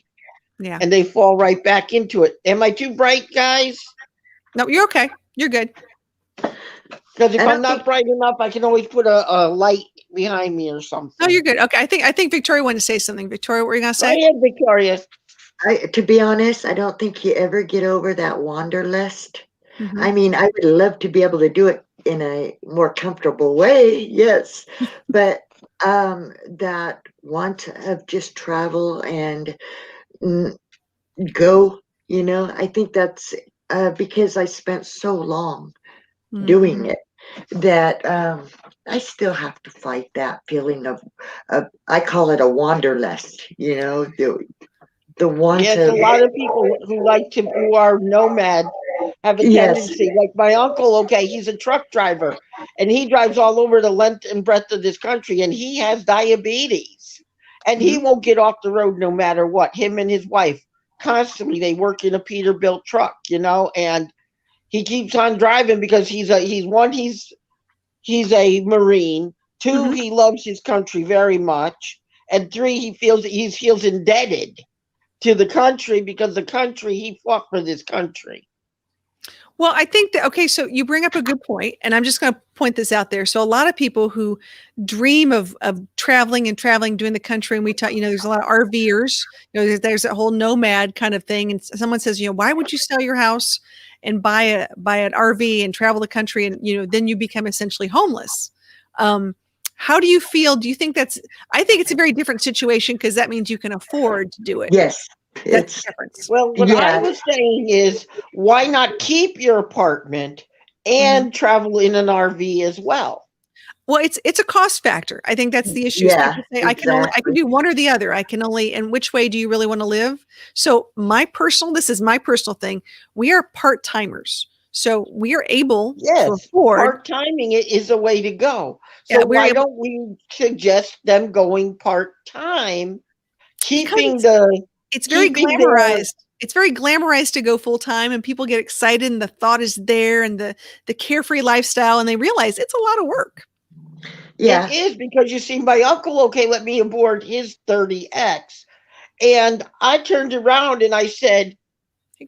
Yeah. And they fall right back into it. Am I too bright, guys? No, you're okay. You're good. Because if I I'm don't think. not bright enough, I can always put a light behind me or No, something. you're good. Okay. I think Victoria wanted to say something. Victoria, what were you going to Go say? ahead, Victoria. To be honest, I don't think you ever get over that wanderlust. Hmm. I mean, I would love to be able to do it in a more comfortable way, yes, but that want of just travel and mm, go, I think that's because I spent so long doing Hmm. it that I still have to fight that feeling of I call it a wanderlust, the want Yes, a of lot of people who are nomads have a yes, tendency. Like my uncle, okay, he's a truck driver and he drives all over the length and breadth of this country and he has diabetes. And he Hmm. won't get off the road no matter what. Him and his wife constantly they work in a Peterbilt truck, and he keeps on driving because he's a Marine. Two, Hmm. he loves his country very much. And three, he feels indebted to the country because the country he fought for this country. Well, I think that, okay, so you bring up a good point, and I'm just going to point this out there. So a lot of people who dream of traveling and traveling, doing the country, and we talk, there's a lot of RVers, there's a whole nomad kind of thing. And someone says, why would you sell your house and buy an RV and travel the country, and then you become essentially homeless? How do you feel? Do you think I think it's a very different situation because that means you can afford to do it. yes, That's the it's difference. Well, what I yeah, was saying is, why not keep your apartment Mhm. and travel in an RV as well? Well, it's a cost factor. I think that's the issue. Is yeah, people say I can exactly. do one or the other. I can only, and which way do you really want to live? So this is my personal thing. We are part-timers. So we are able to Yes, afford, part timing is a way to go. yeah, So we're why able don't we suggest them going part time, because keeping the it's very keeping their glamorized. It's very glamorized to go full time, and people get excited and the thought is there, and the carefree lifestyle, and they realize it's a lot of work. it Yeah, is because you see my uncle, okay, let me aboard his 30X. And I turned around and I said,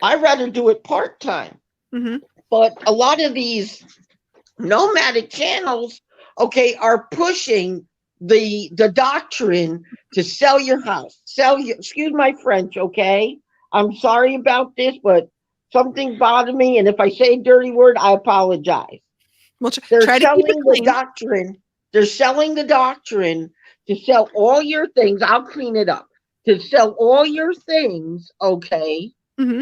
I'd rather do it part time. Hmm. But a lot of these nomadic channels, okay, are pushing the doctrine to sell your house, excuse my French, okay? I'm sorry about this, but something bothered me, and if I say a dirty word, I apologize. We'll They're try to keep it selling the clean. doctrine. They're selling the doctrine to sell all your things. I'll clean it up. To sell all your things, okay? Hmm.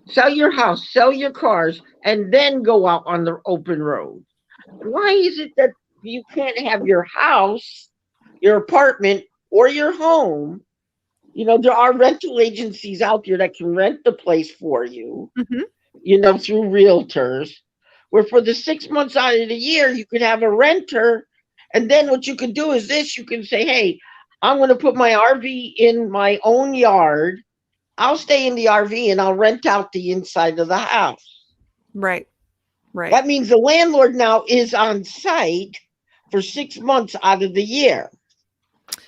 Sell your house, sell your cars, and then go out on the open road. Why is it that you can't have your house, your apartment, or your home There are rental agencies out there that can rent the place for you, Mhm. through realtors, where for the 6 months out of the year, you could have a renter. And then what you can do is this, you can say, hey, I'm going to put my RV in my own yard. I'll stay in the RV and I'll rent out the inside of the house. Right. Right. That means the landlord now is on site for 6 months out of the year.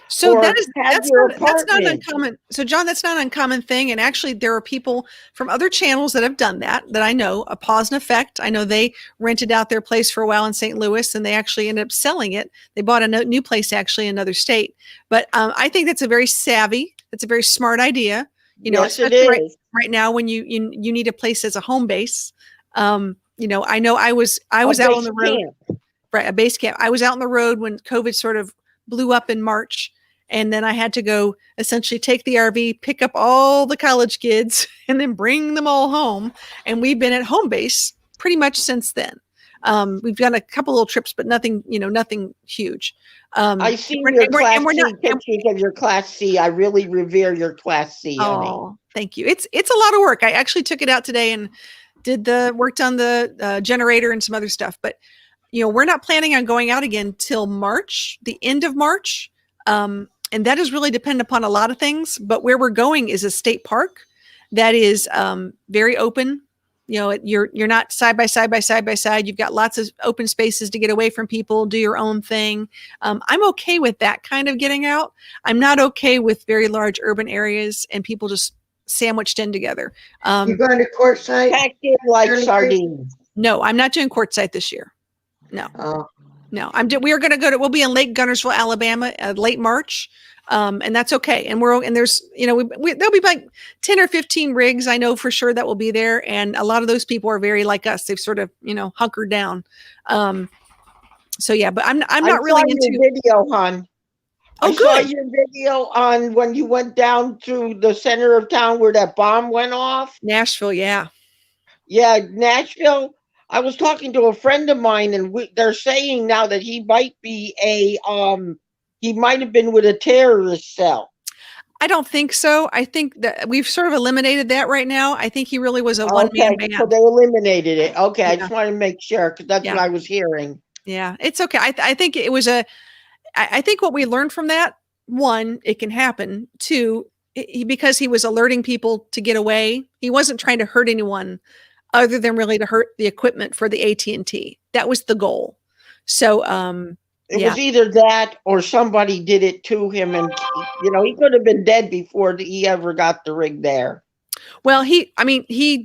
So Or have your that's not an apartment. uncommon. So John, that's not an uncommon thing. And actually, there are people from other channels that have done that. That I know. A Pause and Effect. I know they rented out their place for a while in St. Louis, and they actually ended up selling it. They bought a new place actually in another state. But I think that's a very savvy. That's a very smart idea. Yes, it especially is. right now when you need a place as a home base. I know I was A out on base the road. camp. Right, a base camp. I was out on the road when COVID sort of blew up in March. And then I had to go essentially take the RV, pick up all the college kids, and then bring them all home. And we've been at home base pretty much since then. We've done a couple little trips, but nothing huge. I see your Class C pictures of your Class C. I really revere your Class C, honey. Oh, thank you. It's a lot of work. I actually took it out today and worked on the generator and some other stuff. But we're not planning on going out again till March, the end of March. And that is really dependent upon a lot of things. But where we're going is a state park that is very open. You're not side by side. You've got lots of open spaces to get away from people, do your own thing. I'm okay with that kind of getting out. I'm not okay with very large urban areas and people just sandwiched in together. You're going to Quartzsite? Packed in like sardines. No, I'm not doing Quartzsite this year. No. Oh. No, we're going to we'll be in Lake Gunnersville, Alabama, late March. And that's okay. And there's, there'll be like 10 or 15 rigs. I know for sure that will be there. And a lot of those people are very like us. They've sort of, hunkered down. So yeah, but I'm not really into your video, hon. Oh, I saw your video on when you went down to the center of town where that bomb went off. Nashville. Yeah. Yeah. Nashville. I was talking to a friend of mine, and they're saying now that he might be he might have been with a terrorist cell. I don't think so. I think that we've sort of eliminated that right now. I think he really was a one-man band. So they eliminated it. Okay, yeah. I just wanted to make sure because that's what I was hearing. Yeah, it's okay. I think it was I think what we learned from that, one, it can happen. Two, because he was alerting people to get away, he wasn't trying to hurt anyone other than really to hurt the equipment for the AT&T. That was the goal. So, it was either that or somebody did it to him, and he could have been dead before he ever got the rig there. Well, he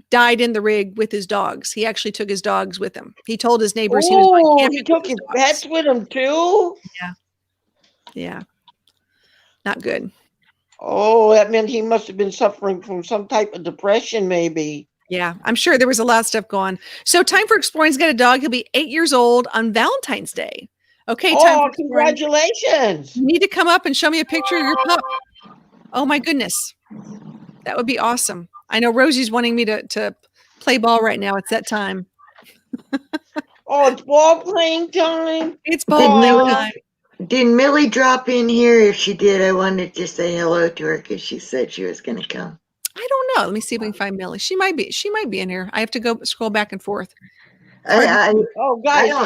died in the rig with his dogs. He actually took his dogs with him. He told his neighbors he was going camping. He took his pets with him too? Yeah. Yeah. Not good. Oh, that meant he must have been suffering from some type of depression, maybe. Yeah, I'm sure there was a lot of stuff going on. So Time for Exploring's got a dog. He'll be 8 years old on Valentine's Day. Okay, congratulations. You need to come up and show me a picture of your pup. Oh my goodness. That would be awesome. I know Rosie's wanting me to play ball right now. It's that time. It's ball playing time. It's ball playing time. Did Millie drop in here? If she did, I wanted to say hello to her because she said she was going to come. I don't know. Let me see if we can find Millie. She might be in here. I have to go scroll back and forth. Guys,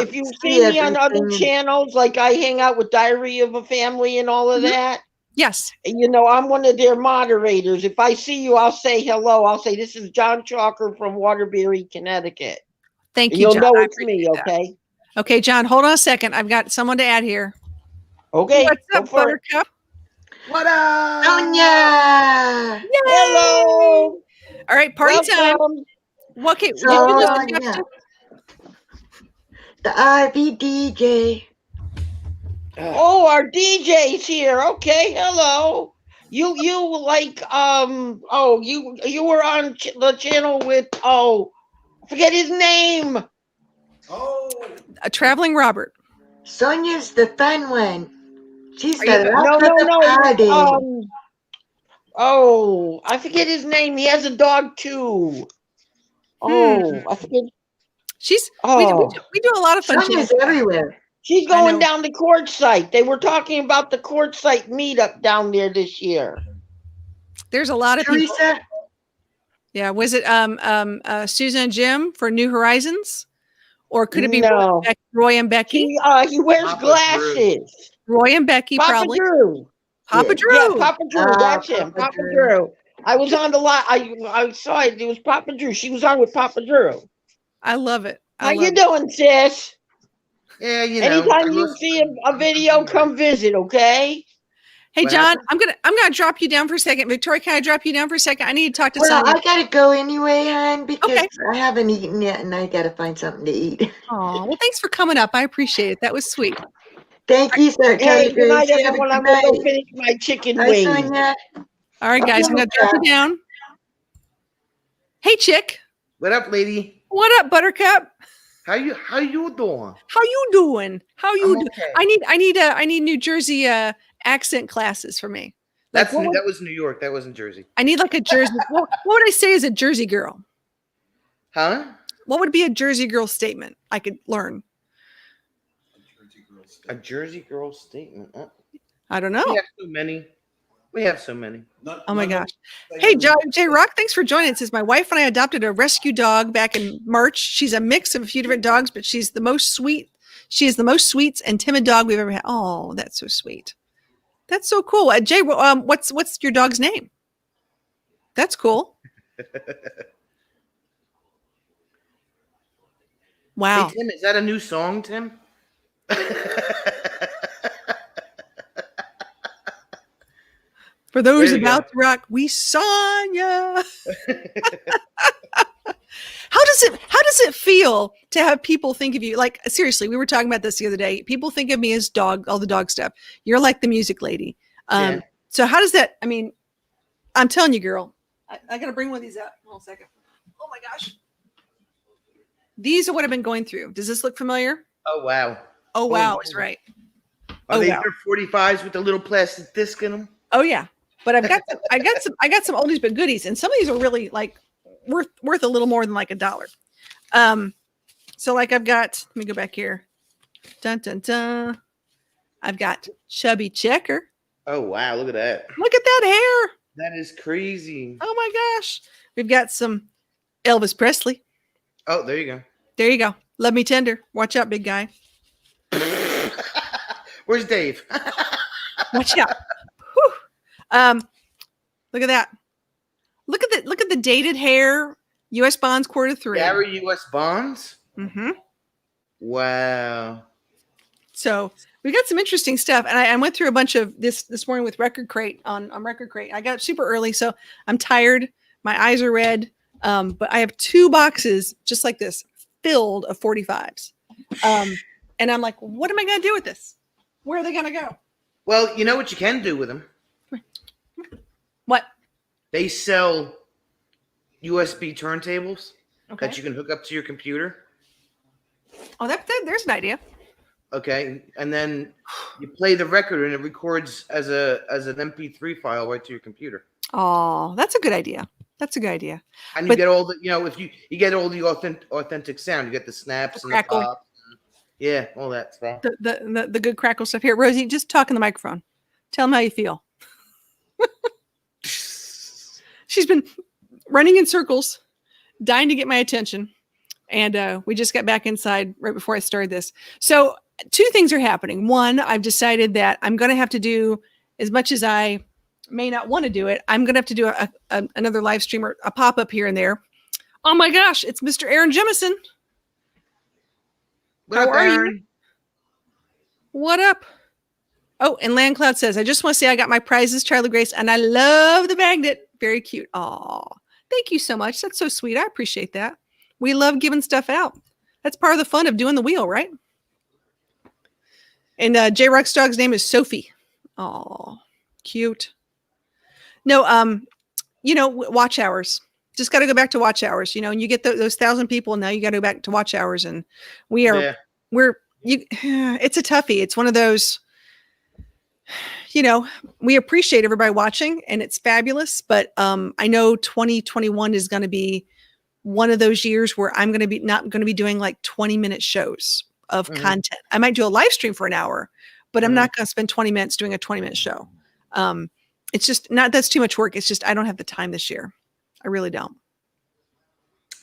if you see me on other channels, like I hang out with Diary of a Family and all of that. Yes. I'm one of their moderators. If I see you, I'll say hello. I'll say, this is John Chalker from Waterbury, Connecticut. Thank you, You'll John. know it's me, okay? Okay, John, hold on a second. I've got someone to add here. Okay. What's up, Buttercup? What up? Sonia! Yay! Hello! All right, party time. Okay, the RV DJ. Oh, our DJ's here. Okay, hello. You like you were on the channel with forget his name. A Traveling Robert. Sonia's the fun one. She's the no. I forget his name. He has a dog too. I forget. We do a lot of fun. Sonia's everywhere. She's going down the Quartzsite. They were talking about the Quartzsite meetup down there this year. There's a lot of people. Teresa? Yeah. Was it Susan and Jim for New Horizons? Or could it be No. Roy and Becky? He wears Papa glasses. Roy and Becky, Papa probably. Drew. Papa Yeah. Drew. Yeah, Papa Drew. That's him. Papa Papa Drew. Drew. I was on the line. I saw it. It was Papa Drew. She was on with Papa Drew. I love it. How you doing, sis? Yeah, you know. Anytime you see a video, come visit, okay? Hey, What John, happened? I'm gonna drop you down for a second. Victoria, can I drop you down for a second? I need to talk to Well, someone. I gotta go anyway, hon, because Okay. I haven't eaten yet and I gotta find something to eat. Oh, well, thanks for coming up. I appreciate it. That was sweet. Thank you, sir. Hey, good night, Have a everyone. good I'm gonna go night. finish my chicken Bye, wings. Sonia. All right, guys, I'm gonna drop you down. Hey, chick. What up, lady? What up, Buttercup? How you doing? How you doing? How you I'm doing? okay. I need New Jersey accent classes for me. That what was New York. That wasn't Jersey. I need like a Jersey. What would I say as a Jersey girl? Huh? What would be a Jersey girl statement I could learn? A Jersey girl statement. I don't know. We have so many. We have so many. Oh my gosh. Hey, J Rock, thanks for joining. It says my wife and I adopted a rescue dog back in March. She's a mix of a few different dogs, but she's the most sweet. She is the most sweet and timid dog we've ever had. Oh, that's so sweet. That's so cool. Jay, what's your dog's name? That's cool. Wow. Hey, Tim, is that a new song, Tim? For those There you about go. to rock, we saw ya. How does it feel to have people think of you? Like, seriously, we were talking about this the other day. People think of me as dog, all the dog stuff. You're like the music lady. Yeah. So how does that, I mean, I'm telling you, girl, I got to bring one of these out. Hold on a second. Oh my gosh. These are what I've been going through. Does this look familiar? Oh, wow. Oh, wow. wow. Is right. Are Oh, they wow. your 45s with the little plastic disc in them? Oh yeah. But I got some oldies but goodies. And some of these are really like worth a little more than like $1. So like I've got, let me go back here. Dun, dun, dun. I've got Chubby Checker. Oh, wow. Look at that. Look at that hair. That is crazy. Oh my gosh. We've got some Elvis Presley. Oh, there you go. There you go. Love me tender. Watch out, big guy. Where's Dave? Watch out. Whew. Look at that. Look at the dated hair. U.S. Bonds Q3. Gary U.S. Bonds? Mm-hmm. Wow. So we got some interesting stuff, and I went through a bunch of this morning with Record Crate on Record Crate. I got up super early, so I'm tired. My eyes are red, but I have 2 boxes just like this filled of 45s, and I'm like, what am I going to do with this? Where are they going to go? Well, you know what you can do with them? What? They sell USB turntables Okay. that you can hook up to your computer. Oh, there's an idea. Okay, and then you play the record and it records as an MP3 file right to your computer. Oh, that's a good idea. That's a good idea. And you But- get all the, if you get all the authentic sound, you get the snaps The and crackle. the pops. Yeah, all that stuff. The good crackle stuff here. Rosie, just talk in the microphone. Tell them how you feel. She's been running in circles, dying to get my attention. And we just got back inside right before I started this. So 2 things are happening. One, I've decided that I'm going to have to do, as much as I may not want to do it, I'm going to have to do another live stream or a pop-up here and there. Oh my gosh, it's Mr. Aaron Jemison. What How up, are you? Aaron? What up? Oh, and Landcloud says, I just want to say I got my prizes, Charlie Grace, and I love the magnet. Very cute. Oh, thank you so much. That's so sweet. I appreciate that. We love giving stuff out. That's part of the fun of doing the wheel, right? And J Rock's dog's name is Sophie. Oh, cute. No, watch hours. Just got to go back to watch hours, and you get those 1,000 people. Now you got to go back to watch hours, and it's a toughie. It's one of those, we appreciate everybody watching and it's fabulous, but I know 2021 is going to be one of those years where I'm going to be not going to be doing like 20-minute shows of content. I might do a live stream for an hour, but I'm not going to spend 20 minutes doing a 20-minute show. It's just not that's too much work. It's just I don't have the time this year. I really don't.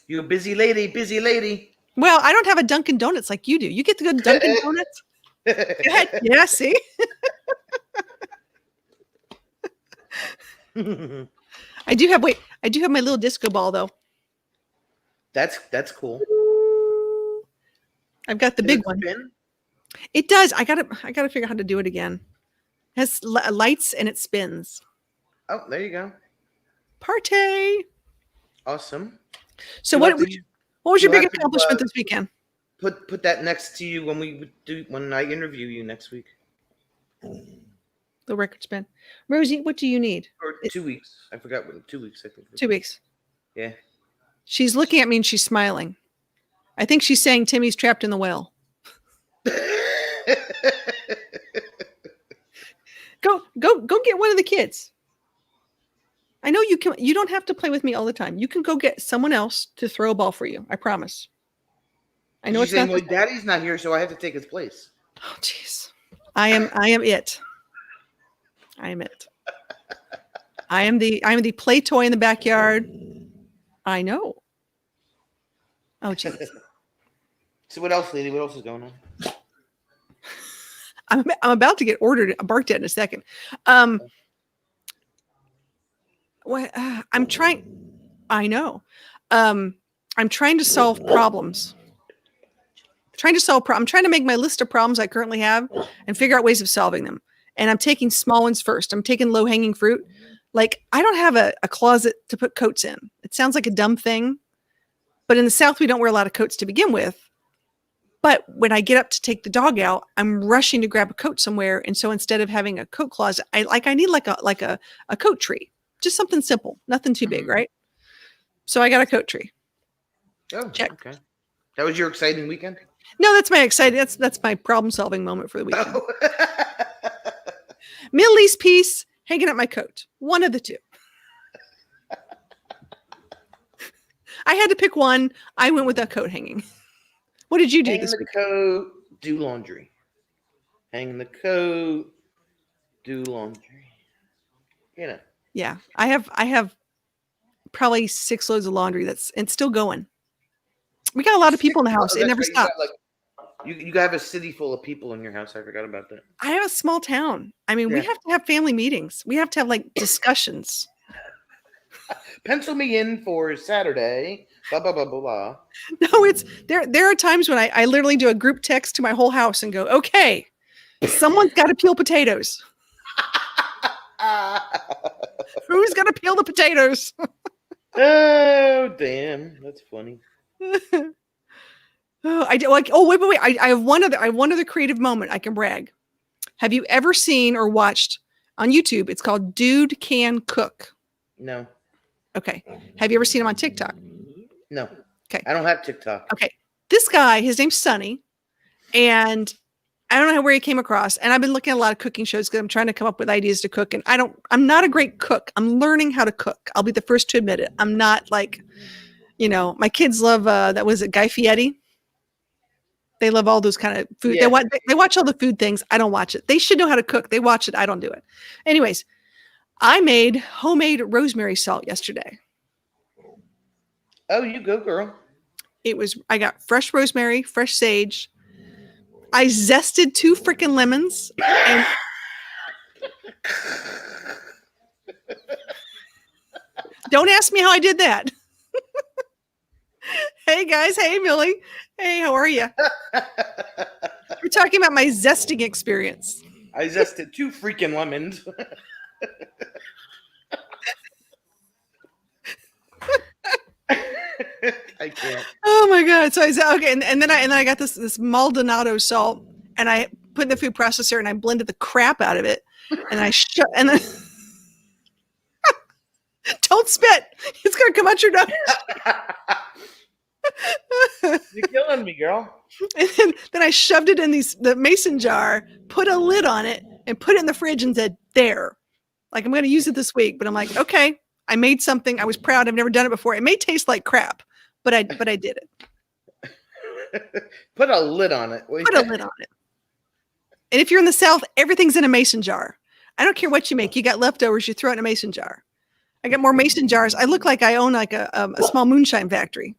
You're a busy lady, busy lady. Well, I don't have a Dunkin' Donuts like you do. You get to go to Dunkin' Donuts? Go ahead. Yeah, see? I do have my little disco ball though. That's cool. I've got the Does big it one. spin? It does. I gotta figure out how to do it again. It has lights and it spins. Oh, there you go. Party. Awesome. So You'll what have to- was your you'll big have to, accomplishment this weekend? Put that next to you when I interview you next week. The record spin. Rosie, what do you need? Or 2 weeks. I forgot what 2 weeks, I think. 2 weeks. Yeah. She's looking at me and she's smiling. I think she's saying Timmy's trapped in the well. Go get one of the kids. I know you don't have to play with me all the time. You can go get someone else to throw a ball for you. I promise. I know She's it's saying, not. well, Daddy's not here, so I have to take his place. Oh, jeez. I am it. I am it. I am the play toy in the backyard. I know. Oh, jeez. So what else, lady? What else is going on? I'm about to get barked at in a second. I'm trying. I know. I'm trying to solve problems. I'm trying to make my list of problems I currently have and figure out ways of solving them. And I'm taking small ones first. I'm taking low hanging fruit. Like I don't have a closet to put coats in. It sounds like a dumb thing, but in the South we don't wear a lot of coats to begin with. But when I get up to take the dog out, I'm rushing to grab a coat somewhere. And so instead of having a coat closet, I need like a coat tree, just something simple, nothing too big, right? So I got a coat tree. Oh, check. Okay. That was your exciting weekend? No, that's my exciting. That's my problem solving moment for the weekend. Oh. Middle East piece, hanging up my coat. One of the two. I had to pick one. I went with a coat hanging. What did you do Hang this the week? coat, do laundry. Hang the coat, do laundry. You know. Yeah, I have probably 6 loads of laundry it's still going. We got a lot of people in the house. It never stops. You have a city full of people in your house. I forgot about that. I have a small town. I mean, we Yeah. have to have family meetings. We have to have like discussions. Pencil me in for Saturday. Blah blah blah blah blah. No, it's there are times when I literally do a group text to my whole house and go, okay, someone's got to peel potatoes. Who's gonna peel the potatoes? Oh damn, that's funny. Oh, I did like. Oh, wait. I have one other creative moment I can brag. Have you ever seen or watched on YouTube? It's called Dude Can Cook. No. Okay. Have you ever seen him on TikTok? No. Okay. I don't have TikTok. Okay. This guy, his name's Sonny, and I don't know where he came across. And I've been looking at a lot of cooking shows because I'm trying to come up with ideas to cook. And I'm not a great cook. I'm learning how to cook. I'll be the first to admit it. I'm not like, my kids love that was it Guy Fieri. They love all those kind of food. Yeah. They watch all the food things. I don't watch it. They should know how to cook. They watch it. I don't do it. Anyways, I made homemade rosemary salt yesterday. Oh, you go, girl. I got fresh rosemary, fresh sage. I zested 2 freaking lemons. And don't ask me how I did that. Hey guys. Hey Millie. Hey, how are you? We're talking about my zesting experience. I zested 2 freaking lemons. I can't. Oh my god! So I said okay, and then I got this Maldonado salt, and I put in the food processor, and I blended the crap out of it, and I and then don't spit; it's gonna come out your nose. You're killing me, girl. And then I shoved it in the mason jar, put a lid on it, and put it in the fridge, and said, "There, like I'm gonna use it this week." But I'm like, okay, I made something. I was proud. I've never done it before. It may taste like crap. But I did it. Put a lid on it. Put a lid on it. And if you're in the South, everything's in a mason jar. I don't care what you make. You got leftovers, you throw it in a mason jar. I got more mason jars. I look like I own like a small moonshine factory.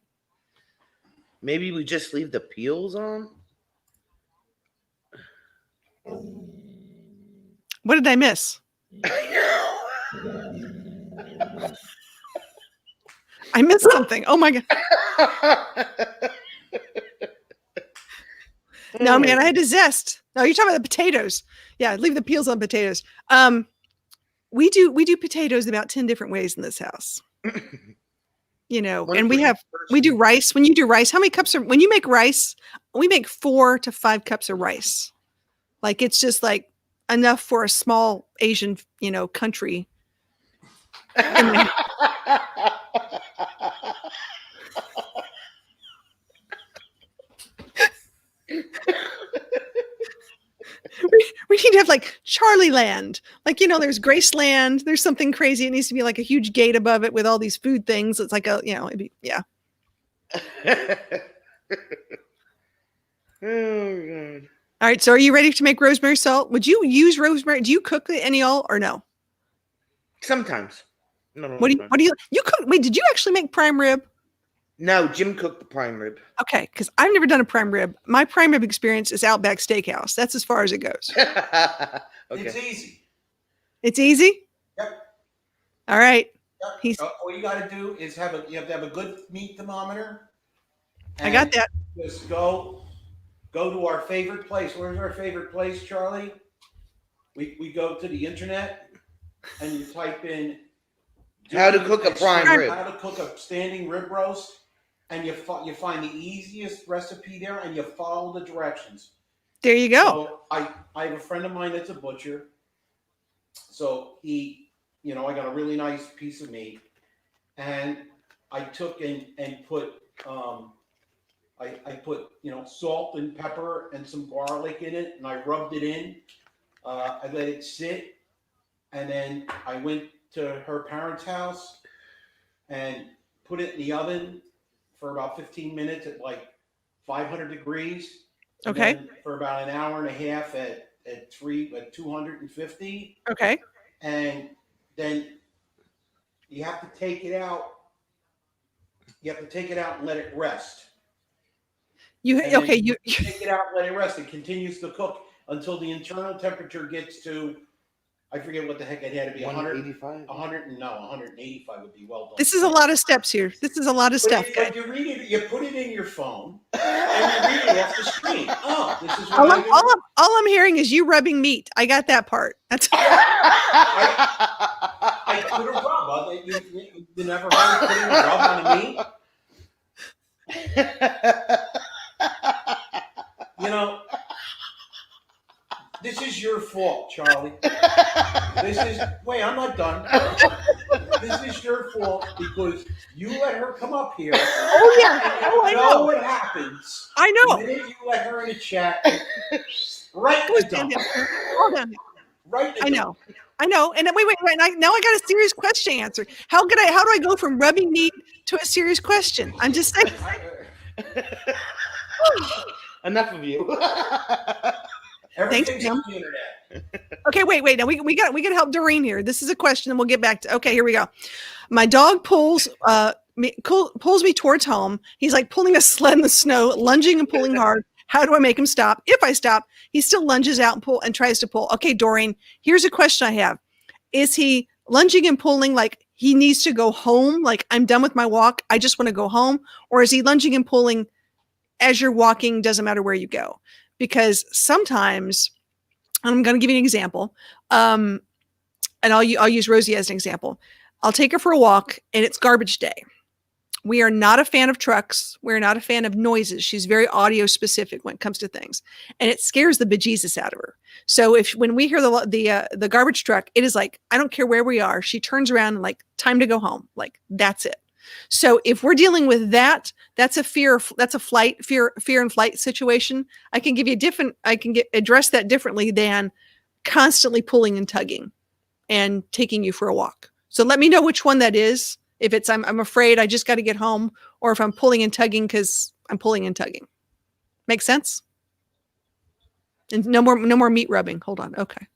Maybe we just leave the peels on? What did I miss? I missed something. Oh my God. No, man, I had to zest. No, you're talking about the potatoes. Yeah, leave the peels on potatoes. We do potatoes about 10 different ways in this house. You know, and we do rice. When you do rice, how many cups when you make rice, we make 4 to 5 cups of rice. Like it's just like enough for a small Asian, country. We need to have like Charlie Land. Like, there's Graceland. There's something crazy. It needs to be like a huge gate above it with all these food things. It's like yeah. Oh, God. All right. So are you ready to make rosemary salt? Would you use rosemary? Do you cook any all or no? Sometimes. No, What do you cook? Wait, did you actually make prime rib? No, Jim cooked the prime rib. Okay, because I've never done a prime rib. My prime rib experience is Outback Steakhouse. That's as far as it goes. Okay. It's easy. It's easy? Yep. All right. Yep. All you got to do is you have to have a good meat thermometer. I got that. Just go to our favorite place. Where's our favorite place, Charlie? We go to the internet and you type in how to cook a prime rib. How to cook a standing rib roast, and you find the easiest recipe there, and you follow the directions. There you go. So I have a friend of mine that's a butcher. So I got a really nice piece of meat, and I took and put I put salt and pepper and some garlic in it, and I rubbed it in. I let it sit, and then I went to her parents' house and put it in the oven for about 15 minutes at like 500 degrees. Okay. For about an hour and a half at 250. Okay. And then you have to take it out. You have to take it out and let it rest. You take it out, let it rest. It continues to cook until the internal temperature gets to, I forget what the heck it had to be. 185? 185 would be well done. This is a lot of steps here. This is a lot of stuff. But you read it, you put it in your phone, and you read it off the screen. Oh, this is what all I'm hearing is you rubbing meat. I got that part. That's I put a rub. You never heard of putting a rub on a meat? This is your fault, Charlie. Wait, I'm not done. This is your fault because you let her come up here. Oh, yeah. I know what happens. I know. The minute you let her in the chat, right in the dump. Hold on. Right in the dump. I know. And wait. Now I got a serious question answered. How do I go from rubbing meat to a serious question? I'm just saying. Enough of you. Thanks, Tim. Okay, wait. Now we got to help Doreen here. This is a question, and we'll get back to. Okay, here we go. My dog pulls me towards home. He's like pulling a sled in the snow, lunging and pulling hard. How do I make him stop? If I stop, he still lunges out and tries to pull. Okay, Doreen, here's a question I have. Is he lunging and pulling like he needs to go home? Like I'm done with my walk. I just want to go home. Or is he lunging and pulling as you're walking? Doesn't matter where you go. Because sometimes, I'm going to give you an example. And I'll use Rosie as an example. I'll take her for a walk and it's garbage day. We are not a fan of trucks. We're not a fan of noises. She's very audio specific when it comes to things, and it scares the bejesus out of her. So when we hear the garbage truck, it is like, I don't care where we are. She turns around and like, time to go home. Like that's it. So if we're dealing with that, that's a fear and flight situation. I can address that differently than constantly pulling and tugging and taking you for a walk. So let me know which one that is. If it's, I'm afraid I just got to get home, or if I'm pulling and tugging because I'm pulling and tugging. Make sense? And no more meat rubbing. Hold on. Okay.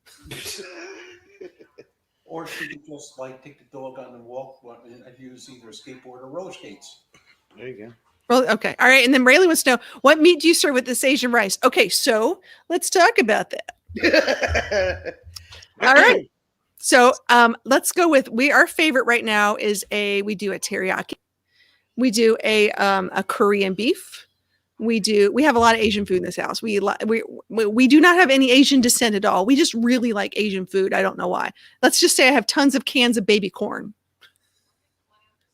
Or she could just like take the dog on the walk and use either a skateboard or roller skates. There you go. Well, okay. All right. And then Rayleigh wants to know, what meat do you serve with this Asian rice? Okay, so let's talk about that. All right. So let's go with our favorite right now is we do a teriyaki. We do a Korean beef. We have a lot of Asian food in this house. We do not have any Asian descent at all. We just really like Asian food. I don't know why. Let's just say I have tons of cans of baby corn.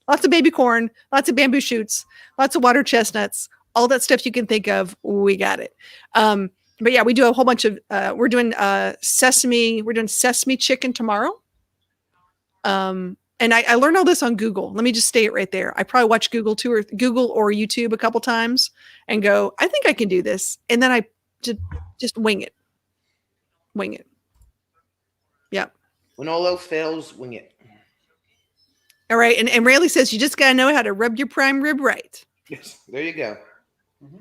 Lots of baby corn, lots of bamboo shoots, lots of water chestnuts, all that stuff you can think of. We got it. But yeah, we do a whole bunch of, we're doing sesame chicken tomorrow. And I learned all this on Google. Let me just state it right there. I probably watch Google or YouTube a couple times and go, I think I can do this. And then I just wing it. Yep. When all else fails, wing it. All right. And Rayleigh says, you just got to know how to rub your prime rib right. Yes. There you go.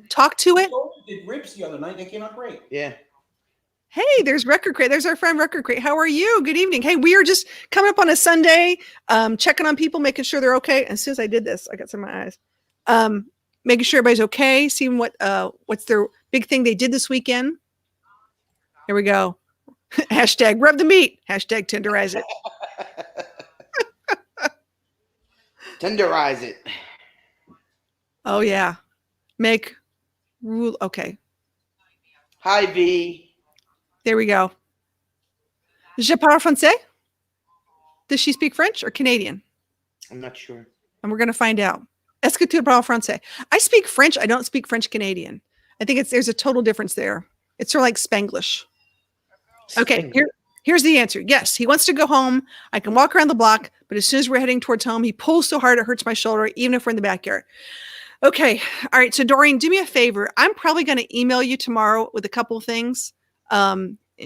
Talk to it. We did ribs the other night. They came out great. Yeah. Hey, there's Record Crate. There's our friend Record Crate. How are you? Good evening. Hey, we are just coming up on a Sunday, checking on people, making sure they're okay. As soon as I did this, I got some in my eyes. Making sure everybody's okay, seeing what's their big thing they did this weekend. Here we go. Hashtag rub the meat. Hashtag tenderize it. Tenderize it. Oh, yeah. Make rule. Okay. Hi, V. There we go. Je parle français? Does she speak French or Canadian? I'm not sure. And we're going to find out. Est-ce que tu parles français? I speak French. I don't speak French Canadian. I think there's a total difference there. It's sort of like Spanglish. Okay, here's the answer. Yes, he wants to go home. I can walk around the block, but as soon as we're heading towards home, he pulls so hard it hurts my shoulder, even if we're in the backyard. Okay, all right. So Doreen, do me a favor. I'm probably going to email you tomorrow with a couple of things.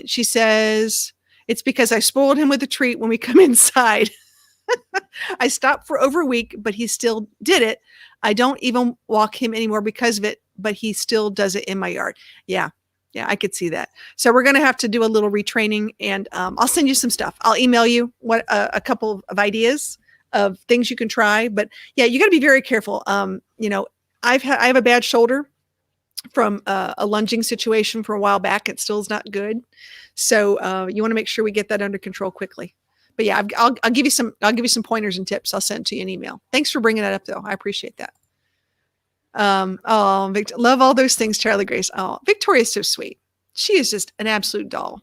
She says it's because I spoiled him with a treat when we come inside. I stopped for over a week, but he still did it. I don't even walk him anymore because of it, but he still does it in my yard. Yeah, I could see that. So we're going to have to do a little retraining, and I'll send you some stuff. I'll email you a couple of ideas of things you can try. But yeah, you got to be very careful. I have a bad shoulder from a lunging situation for a while back. It still is not good. So you want to make sure we get that under control quickly. But yeah, I'll give you some pointers and tips. I'll send to you an email. Thanks for bringing that up, though. I appreciate that. Love all those things, Charlie Grace. Oh, Victoria's so sweet. She is just an absolute doll.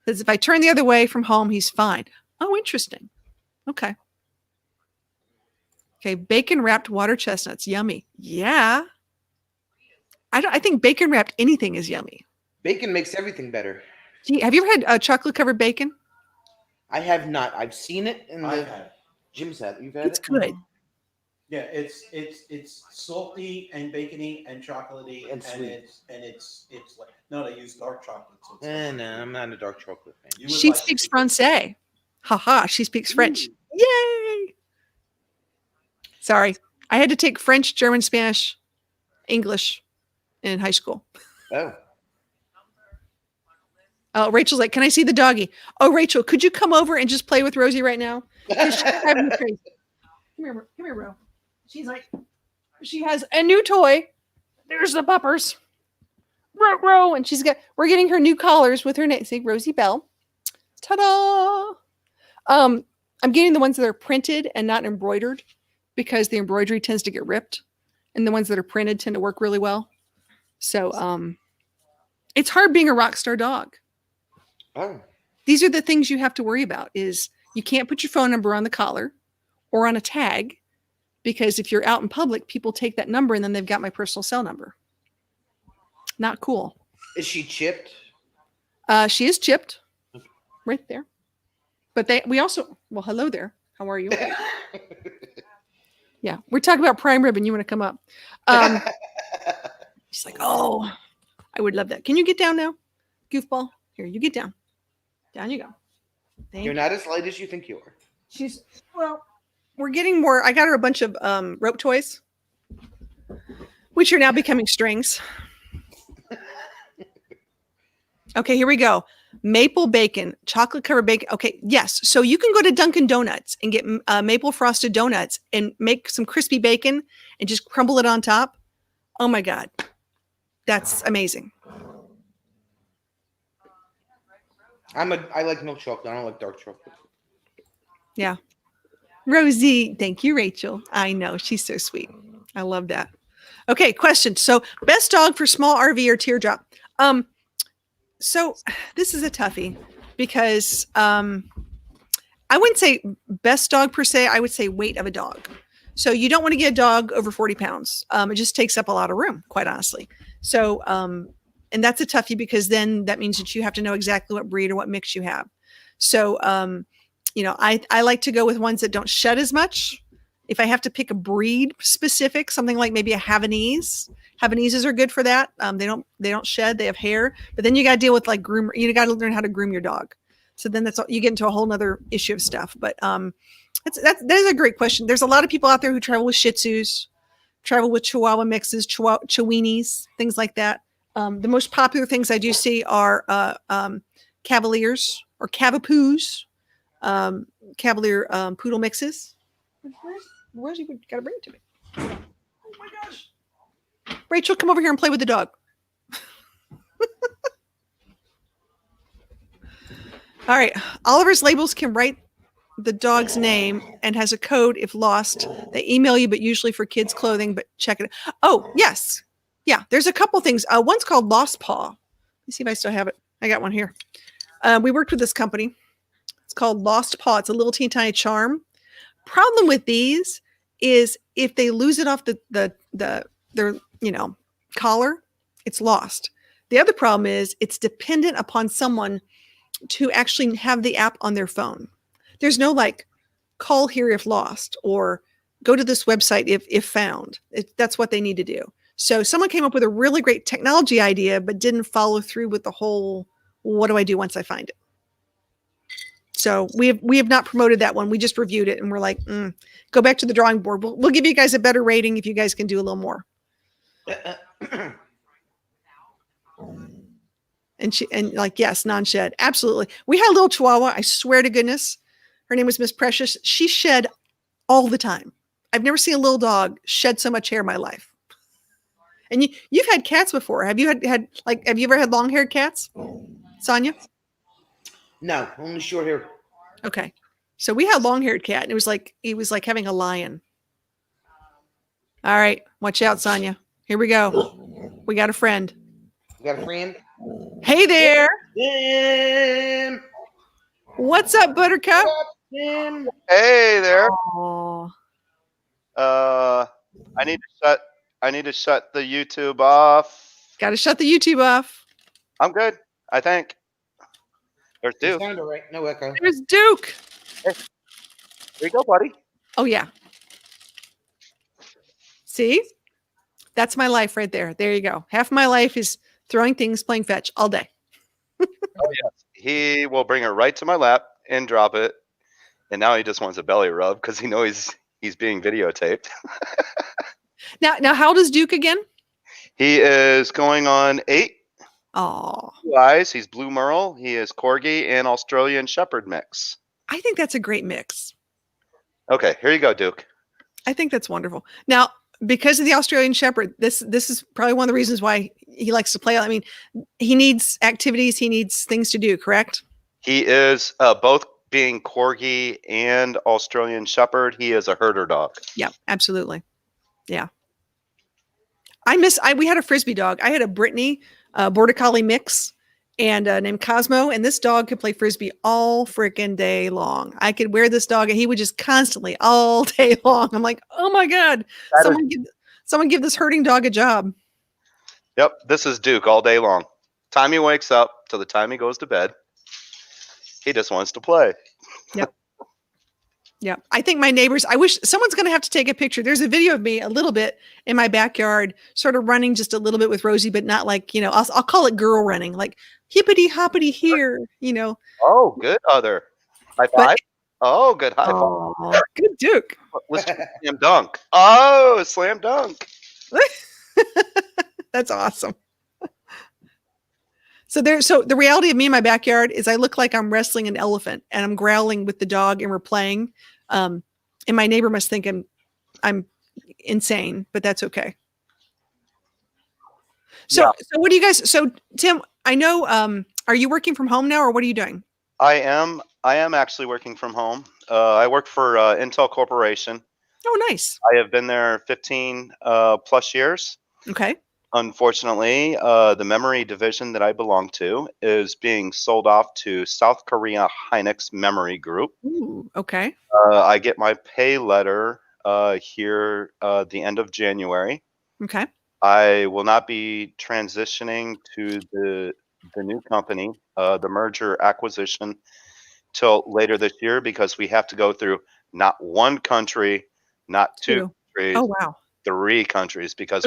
Because if I turn the other way from home, he's fine. Oh, interesting. Okay. Okay, bacon wrapped water chestnuts, yummy. Yeah. I think bacon wrapped anything is yummy. Bacon makes everything better. Gee, have you ever had chocolate covered bacon? I have not. I've seen it in the Jim's had. You've had it? It's good. Yeah, it's salty and bacony and chocolatey and sweet. It's like no, they use dark chocolate. So no, I'm not a dark chocolate fan. She speaks Francais. Haha, she speaks French. Yay! Sorry, I had to take French, German, Spanish, English in high school. Oh, Rachel's like, can I see the doggy? Oh, Rachel, could you come over and just play with Rosie right now? She's having me crazy. Come here, Ro. She's like, she has a new toy. There's the bumpers. Ro, and we're getting her new collars with her name. See, Rosie Bell. Ta-da! I'm getting the ones that are printed and not embroidered because the embroidery tends to get ripped, and the ones that are printed tend to work really well. So, it's hard being a rock star dog. Oh. These are the things you have to worry about is you can't put your phone number on the collar or on a tag because if you're out in public, people take that number and then they've got my personal cell number. Not cool. Is she chipped? She is chipped right there. But well, hello there. How are you? Yeah. We're talking about prime rib and you want to come up. She's like, oh, I would love that. Can you get down now? Goofball. Here, you get down. Down you go. You're not as light as you think you are. We're getting more. I got her a bunch of rope toys, which are now becoming strings. Okay, here we go. Maple bacon, chocolate covered bacon. Okay, yes. So you can go to Dunkin' Donuts and get maple frosted donuts and make some crispy bacon and just crumble it on top. Oh my God, that's amazing. I like milk chocolate. I don't like dark chocolate. Yeah. Rosie, thank you, Rachel. I know, she's so sweet. I love that. Okay, question. So, best dog for small RV or teardrop. So this is a toughie because I wouldn't say best dog per se. I would say weight of a dog. So you don't want to get a dog over 40 pounds. It just takes up a lot of room, quite honestly. So, and that's a toughie because then that means that you have to know exactly what breed or what mix you have. So, I like to go with ones that don't shed as much. If I have to pick a breed specific, something like maybe a Havanese. Havaneses are good for that. They don't shed. They have hair, but then you got to deal with like groom. You got to learn how to groom your dog. So then you get into a whole nother issue of stuff. But that is a great question. There's a lot of people out there who travel with Shih Tzus, travel with Chihuahua mixes, Chihuahuas, things like that. The most popular things I do see are Cavaliers or Cavapoos, Cavalier poodle mixes. Where's you got to bring it to me? Oh my gosh. Rachel, come over here and play with the dog. All right. Oliver's Labels can write the dog's name and has a code if lost. They email you, but usually for kids' clothing, but check it. Oh, yes. Yeah, there's a couple things. One's called Lost Paw. Let me see if I still have it. I got one here. We worked with this company. It's called Lost Paw. It's a little teeny tiny charm. Problem with these is if they lose it off their collar, it's lost. The other problem is it's dependent upon someone to actually have the app on their phone. There's no like call here if lost or go to this website if found. That's what they need to do. So someone came up with a really great technology idea, but didn't follow through with the whole, what do I do once I find it? So we have not promoted that one. We just reviewed it and we're like, go back to the drawing board. We'll give you guys a better rating if you guys can do a little more. And like, yes, non-shed. Absolutely. We had a little Chihuahua. I swear to goodness. Her name was Miss Precious. She shed all the time. I've never seen a little dog shed so much hair in my life. And you've had cats before. Have you have you ever had long-haired cats, Sonia? No, only short hair. Okay. So we had long-haired cat and it was like having a lion. All right. Watch out, Sonia. Here we go. We got a friend. You got a friend? Hey there. Tim. What's up, Buttercup? What's up, Tim? Hey there. Oh. I need to shut the YouTube off. Got to shut the YouTube off. I'm good, I think. There's You Duke. sound all right. No echo. There's Duke. Hey, there you go, buddy. Oh yeah. See? That's my life right there. There you go. Half my life is throwing things, playing fetch all day. Oh yes. He will bring her right to my lap and drop it. And now he just wants a belly rub because he knows he's being videotaped. Now how old is Duke again? He is going on 8. Oh. Blue eyes. He's Blue Merle. He is Corgi and Australian Shepherd mix. I think that's a great mix. Okay, here you go, Duke. I think that's wonderful. Now, because of the Australian Shepherd, this is probably one of the reasons why he likes to play. I mean, he needs activities, he needs things to do, correct? He is both being Corgi and Australian Shepherd. He is a herder dog. Yeah, absolutely. Yeah. We had a Frisbee dog. I had a Brittany Border Collie mix and named Cosmo. And this dog could play Frisbee all freaking day long. I could wear this dog and he would just constantly all day long. I'm like, oh my God, someone give this herding dog a job. Yep. This is Duke all day long. Time he wakes up to the time he goes to bed. He just wants to play. Yep. Yeah. I think my neighbors, I wish someone's going to have to take a picture. There's a video of me a little bit in my backyard, sort of running just a little bit with Rosie, but not like, I'll call it girl running, like hippity hoppity here, Oh, good other. High five. Oh, good high five. Good Duke. Let's do slam dunk. Oh, slam dunk. That's awesome. So the reality of me in my backyard is I look like I'm wrestling an elephant and I'm growling with the dog and we're playing. And my neighbor must think I'm insane, but that's okay. So what do you guys? So Tim, I know. Are you working from home now, or what are you doing? I am actually working from home. I work for Intel Corporation. Oh, nice. I have been there 15 plus years. Okay. Unfortunately, the memory division that I belong to is being sold off to South Korea Hynix Memory Group. Ooh, okay. I get my pay letter here the end of January. Okay. I will not be transitioning to the new company, the merger acquisition, till later this year because we have to go through not one country, not two countries, Oh, wow. 3 countries because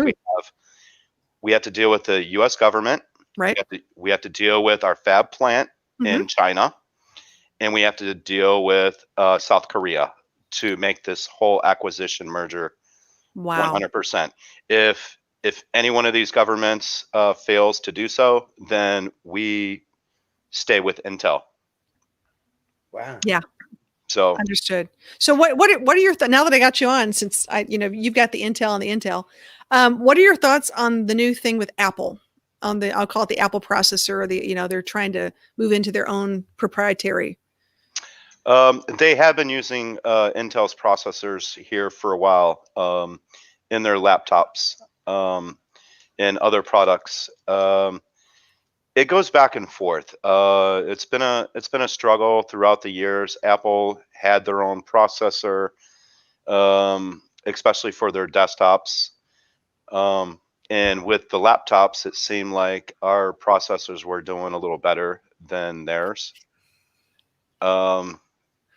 we have to deal with the U.S. government, right? We have to deal with our fab plant in China, and we have to deal with South Korea to make this whole acquisition merger 100%. If any one of these governments fails to do so, then we stay with Intel. Wow. Yeah. So understood. So what are your now that I got you on, since you've got the Intel and the Intel, what are your thoughts on the new thing with Apple on I'll call it the Apple processor, or they're trying to move into their own proprietary. They have been using Intel's processors here for a while in their laptops and other products. It goes back and forth. It's been a struggle throughout the years. Apple had their own processor, especially for their desktops. And with the laptops, it seemed like our processors were doing a little better than theirs. And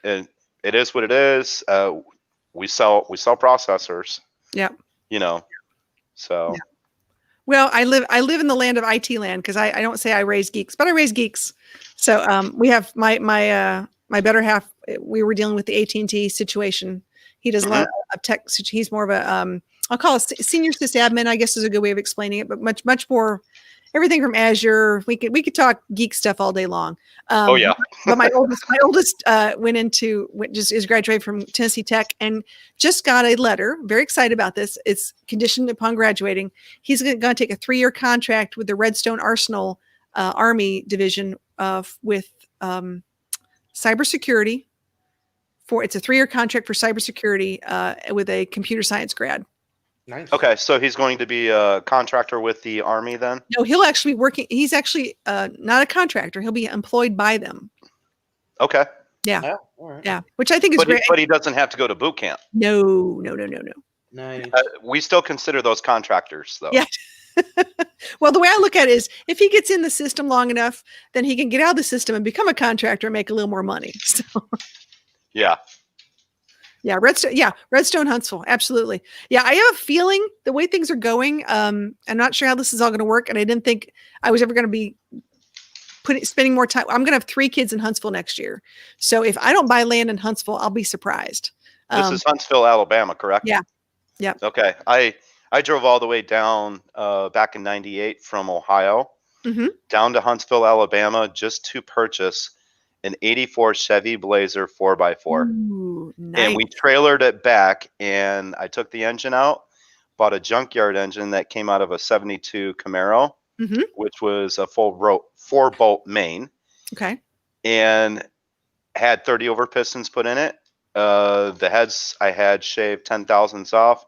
it is what it is. We sell processors. Yeah. So. Yeah. Well, I live in the land of IT land because I don't say I raise geeks, but I raise geeks. So we have my better half. We were dealing with the AT&T situation. He does a lot of tech. He's more of a I'll call it senior sysadmin, I guess is a good way of explaining it, but much more everything from Azure. We could talk geek stuff all day long. Oh yeah. But my oldest is graduated from Tennessee Tech and just got a letter. Very excited about this. It's conditioned upon graduating. He's going to take a 3-year contract with the Redstone Arsenal Army division with cybersecurity. It's a 3-year contract for cybersecurity with a computer science grad. Nice. Okay, so he's going to be a contractor with the Army then? No, he'll actually be working. He's actually not a contractor. He'll be employed by them. Okay. Yeah. Oh, all right. Yeah. Which I think is great. But he doesn't have to go to boot camp. No. Nice. We still consider those contractors though. Yeah. Well, the way I look at it is if he gets in the system long enough, then he can get out of the system and become a contractor and make a little more money. So. Yeah. Yeah, Redstone Huntsville, absolutely. Yeah, I have a feeling the way things are going, I'm not sure how this is all going to work, and I didn't think I was ever going to be spending more time. I'm going to have 3 kids in Huntsville next year, so if I don't buy land in Huntsville, I'll be surprised. This is Huntsville, Alabama, correct? Yeah. Yeah. Okay, I drove all the way down back in '98 from Ohio down to Huntsville, Alabama, just to purchase an '84 Chevy Blazer 4x4. Ooh, nice. And we trailered it back, and I took the engine out, bought a junkyard engine that came out of a '72 Camaro, which was a 4-bolt main. Okay. And had 30 over pistons put in it. The heads I had shaved 10 thousandths off,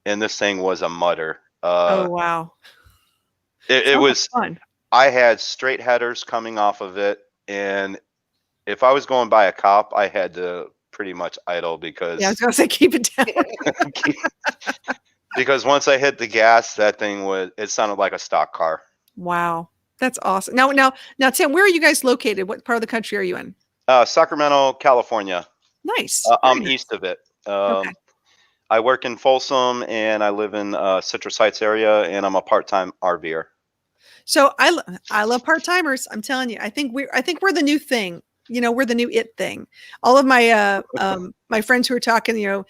and this thing was a mutter. Oh wow! It was fun. I had straight headers coming off of it, and if I was going by a cop, I had to pretty much idle because I was going to say keep it down. because once I hit the gas, that thing it sounded like a stock car. Wow, that's awesome. Now, Tim, where are you guys located? What part of the country are you in? Sacramento, California. Nice. I'm east of it. Okay. I work in Folsom, and I live in Citrus Heights area, and I'm a part-time RVer. So I love part-timers. I'm telling you, I think we're the new thing. We're the new it thing. All of my my friends who are talking,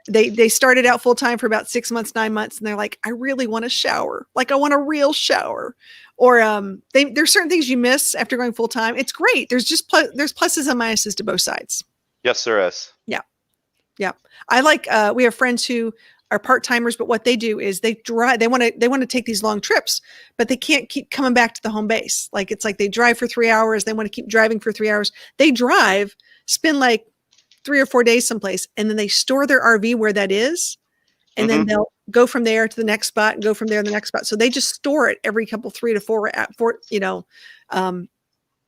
They started out full time for about 6 months, 9 months, and they're like, I really want a shower. Like I want a real shower. Or there's certain things you miss after going full time. It's great. There's just there's pluses and minuses to both sides. Yes, there is. Yeah. Yeah. I like we have friends who are part-timers, but what they do is they drive, they want to take these long trips, but they can't keep coming back to the home base. Like it's like they drive for 3 hours, they want to keep driving for 3 hours. They drive, spend like 3 or 4 days someplace, and then they store their RV where that is, and then they'll go from there to the next spot and go from there to the next spot. So they just store it every couple 3 to 4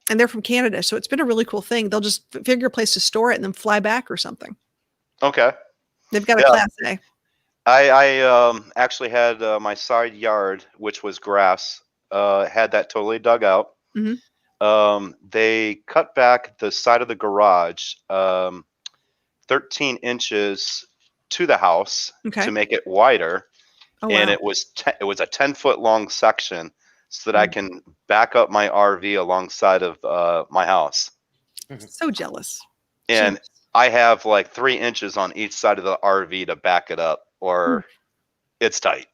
and they're from Canada, so it's been a really cool thing. They'll just figure a place to store it and then fly back or something. Okay. They've got a Class A. I actually had my side yard, which was grass, had that totally dug out. They cut back the side of the garage 13 inches to the house to make it wider. Oh, and wow. it was a 10-foot long section so that I can back up my RV alongside of my house. So jealous. And I have like 3 inches on each side of the RV to back it up, or it's tight.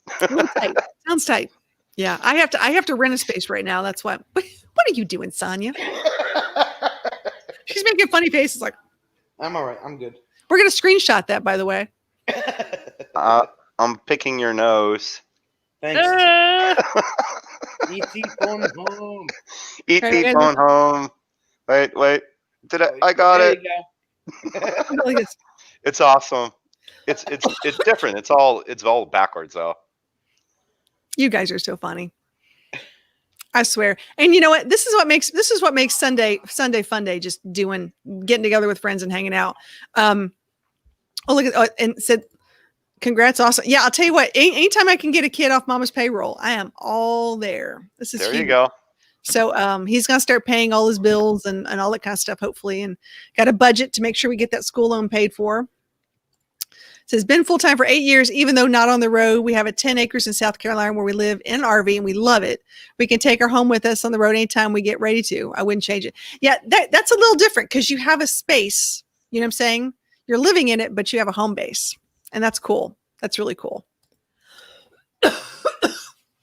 Sounds tight. Yeah, I have to rent a space right now. That's why. What are you doing, Sonia? She's making funny faces. Like, I'm all right. I'm good. We're gonna screenshot that, by the way. I'm picking your nose. Thanks. E.T. phone home. E.T. phone home. Wait. I got it. It's awesome. It's different. It's all backwards though. You guys are so funny. I swear. And you know what? This is what makes Sunday fun day. Just getting together with friends and hanging out. And said, congrats, awesome. Yeah, I'll tell you what. Anytime I can get a kid off mama's payroll, I am all there. This is there. huge. You go. So he's gonna start paying all his bills and all that kind of stuff, hopefully, and got a budget to make sure we get that school loan paid for. So it's been full-time for 8 years, even though not on the road. We have a 10 acres in South Carolina where we live in an RV and we love it. We can take our home with us on the road anytime we get ready to. I wouldn't change it. Yeah, that's a little different because you have a space, you know what I'm saying? You're living in it, but you have a home base. And that's cool. That's really cool.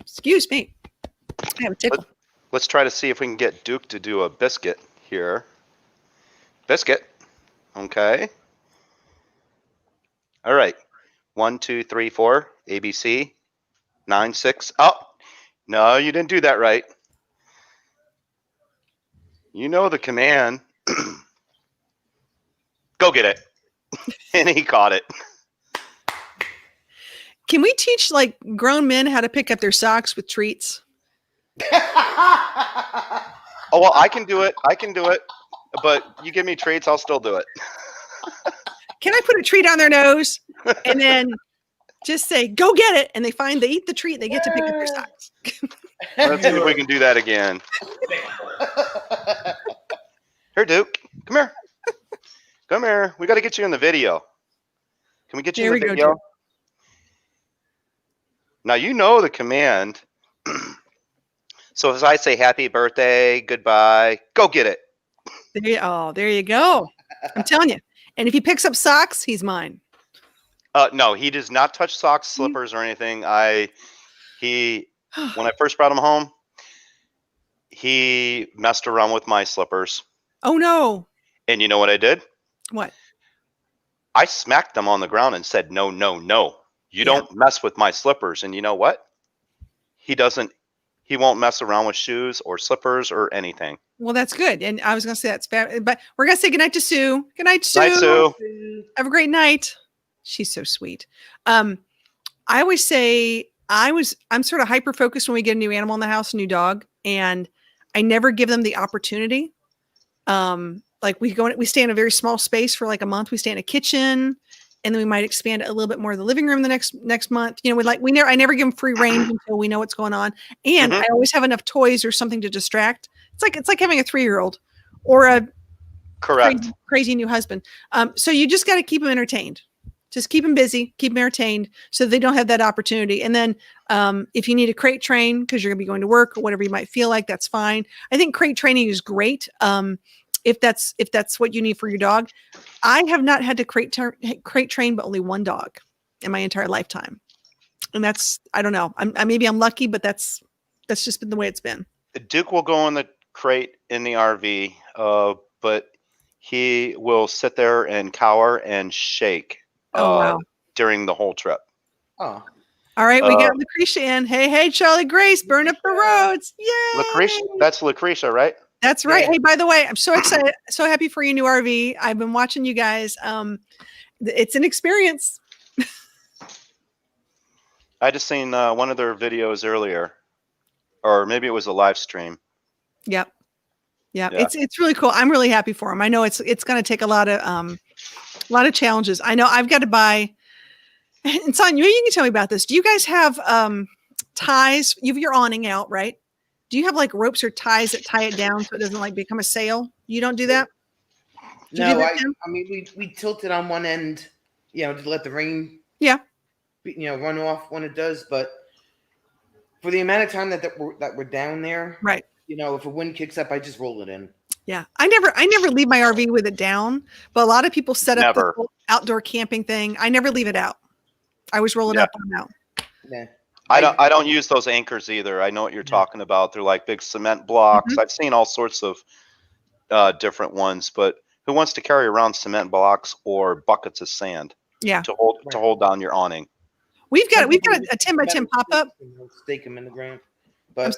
Excuse me. I have a tickle. Let's try to see if we can get Duke to do a biscuit here. Biscuit. Okay. All right. 1, 2, 3, 4. ABC. 9, 6. Oh, no, you didn't do that right. You know the command. Go get it. And he caught it. Can we teach like grown men how to pick up their socks with treats? Oh, well, I can do it. But you give me treats, I'll still do it. Can I put a treat on their nose and then just say, go get it? And they eat the treat. They get to pick up their socks. Let's see if we can do that again. Here, Duke. Come here. Come here. We got to get you in the video. Can we get you in the video? Go, now, you know the command. So as I say happy birthday, goodbye, go get it. There you go. I'm telling you. And if he picks up socks, he's mine. No, he does not touch socks, slippers, or anything. When I first brought him home, he messed around with my slippers. Oh no. And you know what I did? What? I smacked them on the ground and said, no, no, no. You don't mess with my slippers. And you know what? He won't mess around with shoes or slippers or anything. Well, that's good. And I was going to say that's bad, but we're going to say goodnight to Sue. Good night, Sue. Night, Sue. Have a great night. She's so sweet. I always say I'm sort of hyper focused when we get a new animal in the house, a new dog, and I never give them the opportunity. Like we stay in a very small space for like a month. We stay in a kitchen, and then we might expand a little bit more of the living room the next month. You know, I never give them free range until we know what's going on. And I always have enough toys or something to distract. It's like having a 3-year-old or a crazy new husband. So you just got to keep them entertained. Just keep them busy, keep them entertained so they don't have that opportunity. And then if you need a crate train because you're going to be going to work or whatever you might feel like, that's fine. I think crate training is great. if that's what you need for your dog. I have not had to crate train but only one dog in my entire lifetime. And that's, I don't know. Maybe I'm lucky, but that's just been the way it's been. Duke will go in the crate in the RV, but he will sit there and cower and shake Wow. during the whole trip. Oh, All right, we got Lucretia in. Hey, Charlie Grace, burn up the roads. Yay! That's Lucretia, right? That's right. Yeah. Hey, by the way, I'm so excited, so happy for your new RV. I've been watching you guys. It's an experience. I just seen one of their videos earlier, or maybe it was a live stream. Yep. Yeah. Yeah. It's really cool. I'm really happy for them. I know it's going to take a lot of challenges. I know I've got to buy. And Sonia, you can tell me about this. Do you guys have ties? You have your awning out, right? Do you have like ropes or ties that tie it down so it doesn't like become a sail? You don't do that? Do you do no, that, Tim? I mean, we tilt it on one end, to let the rain, Yeah. run off when it does. But for the amount of time that we're down there, Right. if a wind kicks up, I just roll it in. Yeah. I never leave my RV with it down, but a lot of people set up the Never. whole outdoor camping thing. I never leave it out. I always roll it Yeah. up and out. Yeah. I don't use those anchors either. I know what you're talking about. They're like big cement blocks. I've seen all sorts of different ones, but who wants to carry around cement blocks or buckets of sand Yeah. to hold down your awning? We've got a 10 by 10 pop up. Stake them in the ground. But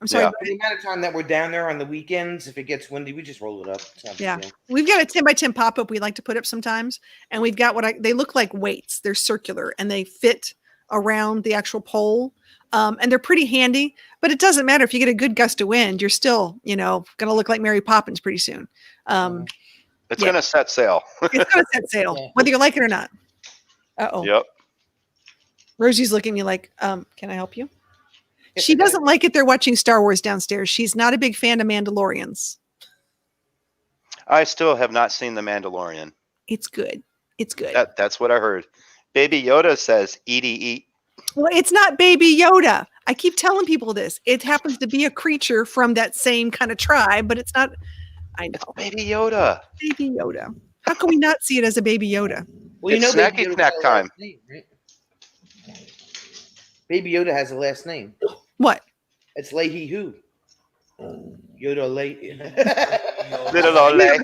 I'm sorry. Yeah. for the amount of time that we're down there on the weekends, if it gets windy, we just roll it up. It's not a big Yeah. deal. We've got a 10 by 10 pop up we like to put up sometimes. And we've got they look like weights. They're circular and they fit around the actual pole. And they're pretty handy, but it doesn't matter if you get a good gust of wind, you're still, going to look like Mary Poppins pretty soon. It's going to set sail. It's going to set sail, whether you like it or not. Uh-oh. Yep. Rosie's looking at me like, can I help you? She doesn't like it. They're watching Star Wars downstairs. She's not a big fan of Mandalorians. I still have not seen The Mandalorian. It's good. It's good. That's what I heard. Baby Yoda says, eat. Well, it's not Baby Yoda. I keep telling people this. It happens to be a creature from that same kind of tribe, but it's not. I know. It's Baby Yoda. Baby Yoda. How can we not see it as a Baby Yoda? Well, It's Baby snacky Yoda snack has a time. last name, right? Baby Yoda has a last name. What? It's Leahy Who. Yoda Leahy. Little old lady.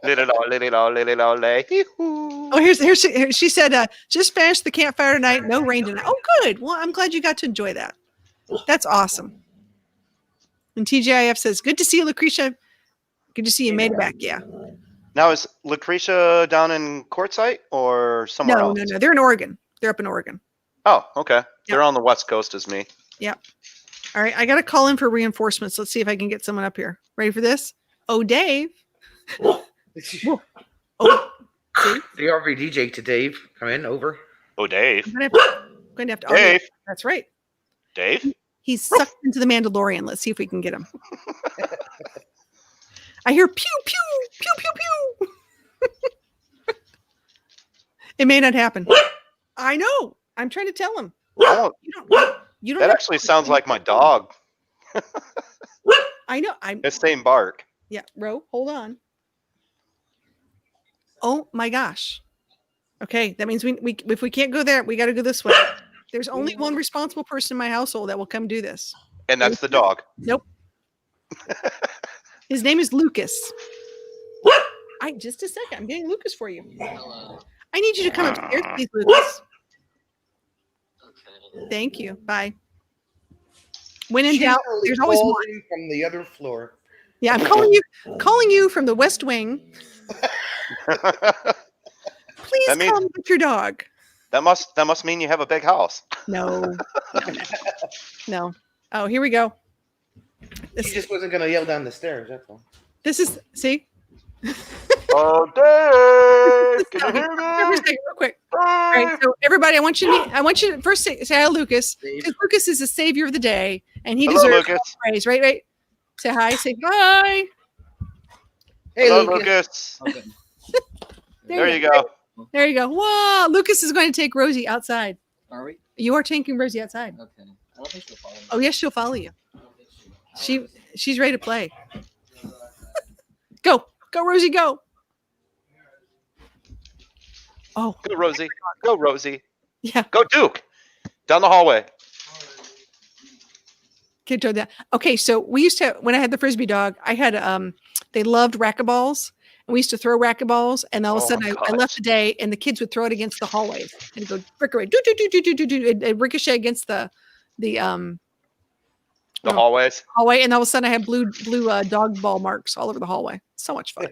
Little old lady. Oh, here she said, just finished the campfire tonight. No rain tonight. Oh, good. Well, I'm glad you got to enjoy that. That's awesome. And TGIF says, good to see you, Lucretia. Good to see you made it back. Yeah. Now, is Lucretia down in Quartzsite or somewhere else? No. They're in Oregon. They're up in Oregon. Oh, okay. They're on the West Coast as me. Yep. All right. I got to call in for reinforcements. Let's see if I can get someone up here. Ready for this? Oh, Dave. Oh, see? The RV DJ to Dave. Come in, over. Oh, Dave. I'm going to have to. Dave. That's right. Dave? He's sucked into the Mandalorian. Let's see if we can get him. I hear pew, pew, pew, pew, pew. It may not happen. I know. I'm trying to tell him. Oh, You don't that have actually to- sounds like my dog. I know. It's same bark. Yeah, Ro, hold on. Oh my gosh. Okay, that means we if we can't go there, we got to go this way. There's only one responsible person in my household that will come do this. And that's the dog. Nope. His name is Lucas. Just a second. I'm getting Lucas for you. I need you to come upstairs, please, Lucas. Thank you. Bye. When in doubt, there's always one. From the other floor. Yeah, I'm calling you from the West Wing. Please That means- come with your dog. That must mean you have a big house. No. No. Oh, here we go. He just wasn't going to yell down the stairs, that's all. This is, see? Oh, Dave! Can you hear me? Real quick. All right, so everybody, I want you to first say hi to Lucas, because Lucas is the savior of the day, and he Hello, deserves Lucas. all praise. Right? Say hi. Say hi. Hey, Hello, Lucas. Lucas. There you go. There you go. Whoa! Lucas is going to take Rosie outside. Are we? You are taking Rosie outside. Okay. I don't think she'll follow me. Oh yes, she'll follow you. I don't think she will. She's ready to play. Go, Rosie, go. Oh, Go, Rosie. Go, Rosie. yeah. Go, Duke. Down the hallway. Kid told that. Okay, so we used to, when I had the Frisbee dog, I had they loved racquetballs, and we used to throw racquetballs, and all of a sudden I left the day, and the kids would throw it against the hallways, and it'd go ricochet, it'd ricochet against the hallways. hallway, and all of a sudden I had blue dog ball marks all over the hallway. So much fun.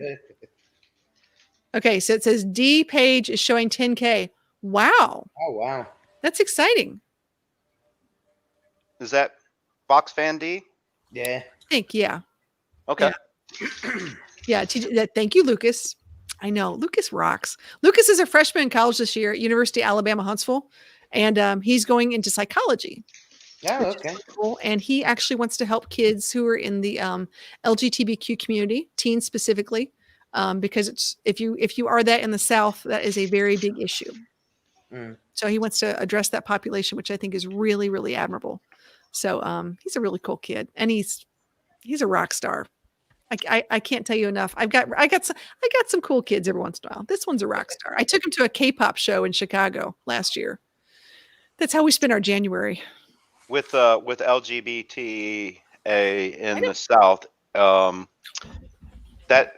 Okay, so it says D page is showing 10K. Wow. Oh wow. That's exciting. Is that Fox Fan D? Yeah. I think, yeah. Okay. Yeah. Thank you, Lucas. I know Lucas rocks. Lucas is a freshman in college this year at University of Alabama, Huntsville, and he's going into psychology. Oh, okay. Cool. And he actually wants to help kids who are in the LGBTQ community, teens specifically, because it's if you are that in the South, that is a very big issue. So he wants to address that population, which I think is really, really admirable. So he's a really cool kid, and he's a rock star. I can't tell you enough. I got some cool kids every once in a while. This one's a rock star. I took him to a K-pop show in Chicago last year. That's how we spent our January. With LGBT in the South, that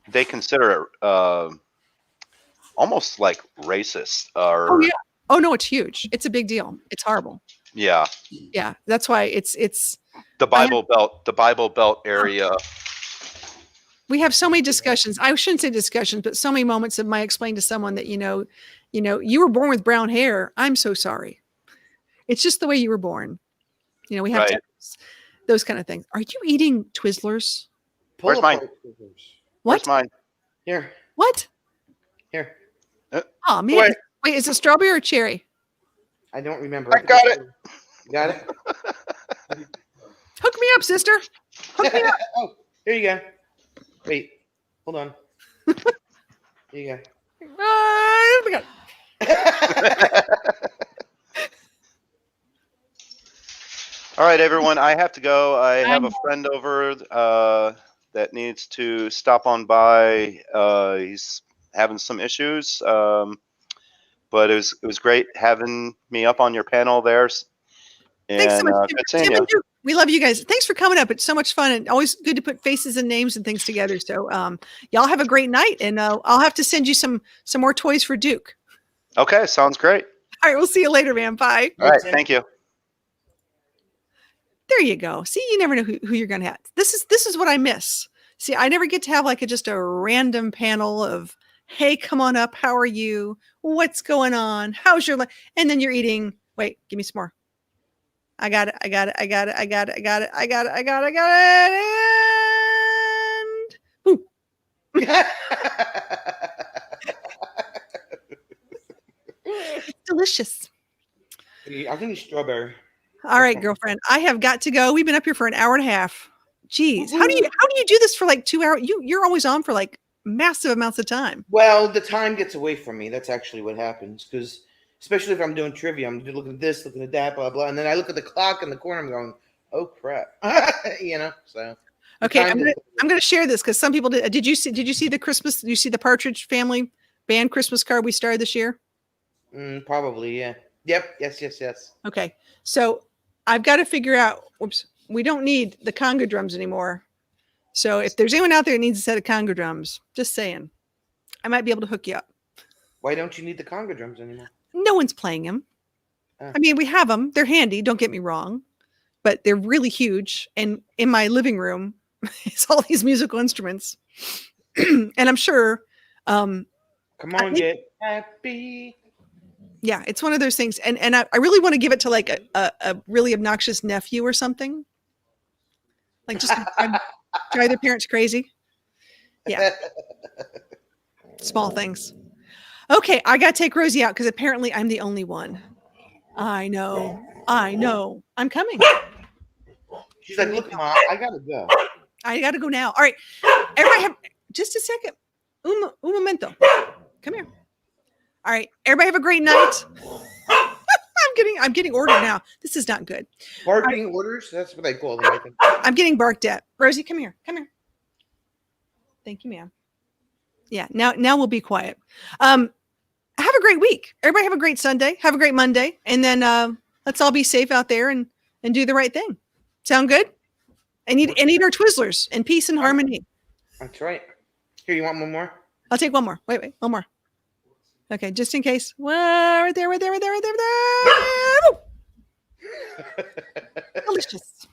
they consider it almost like racist. Or, oh yeah. Oh no, it's huge. It's a big deal. It's horrible. Yeah. Yeah. That's why it's the Bible Belt area. We have so many discussions. I shouldn't say discussions, but so many moments of my explaining to someone that, you were born with brown hair. I'm so sorry. It's just the way you were born. We have to have those kind of things. Are you eating Twizzlers? Where's mine? What? Where's mine? Here. What? Here. Oh man. Wait, is it strawberry or cherry? I don't remember. I got it. You got it? Hook me up, sister. Hook me up. Oh, here you go. Wait. Hold on. Here you go. Oh my God. All right, everyone. I have to go. I have a friend over that needs to stop on by. He's having some issues, but it was great having me up on your panel there. And, thanks so much, Tim and Duke. We love you guys. Thanks for coming up. It's so much fun and always good to put faces and names and things together. So y'all have a great night, and I'll have to send you some more toys for Duke. Okay, sounds great. All right, we'll see you later, man. Bye. All right, thank you. There you go. See, you never know who you're going to have. This is what I miss. See, I never get to have like just a random panel of, hey, come on up. How are you? What's going on? How's your life? And then you're eating. Wait, give me some more. I got it. And boom. It's delicious. I can eat strawberry. All right, girlfriend. I have got to go. We've been up here for an hour and a half. Jeez. How do you do this for like 2 hours? You're always on for like massive amounts of time. Well, the time gets away from me. That's actually what happens. Because especially if I'm doing trivia, I'm looking at this, looking at that, blah, blah. And then I look at the clock in the corner, I'm going, oh crap. So. Okay. I'm going to share this because some people did. Did you see the Christmas? Did you see the Partridge Family band Christmas card we started this year? Probably. Yeah. Yep. Yes. Okay. So I've got to figure out, we don't need the conga drums anymore. So if there's anyone out there that needs a set of conga drums, just saying, I might be able to hook you up. Why don't you need the conga drums anymore? No one's playing them. I mean, we have them. They're handy. Don't get me wrong, but they're really huge. And in my living room, it's all these musical instruments. And I'm sure. Come on, get happy. Yeah, it's one of those things. And I really want to give it to like a really obnoxious nephew or something. Like just drive their parents crazy. Yeah. Small things. Okay, I got to take Rosie out because apparently I'm the only one. I know. I'm coming. She's like, look, Mom, I got to go. I got to go now. All right. Everybody have just a second. Un momento. Come here. All right. Everybody have a great night. I'm getting ordered now. This is not good. Barking orders? That's what I call them. I'm getting barked at. Rosie, come here. Thank you, ma'am. Yeah. Now we'll be quiet. Have a great week. Everybody have a great Sunday. Have a great Monday. And then let's all be safe out there and do the right thing. Sound good? And eat our Twizzlers in peace and harmony. That's right. Here, you want one more? I'll take one more. Wait, one more. Okay, just in case. Well, right there. Delicious.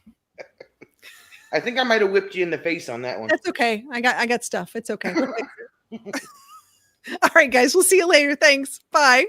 I think I might have whipped you in the face on that one. That's okay. I got stuff. It's okay. All right, guys. We'll see you later. Thanks. Bye.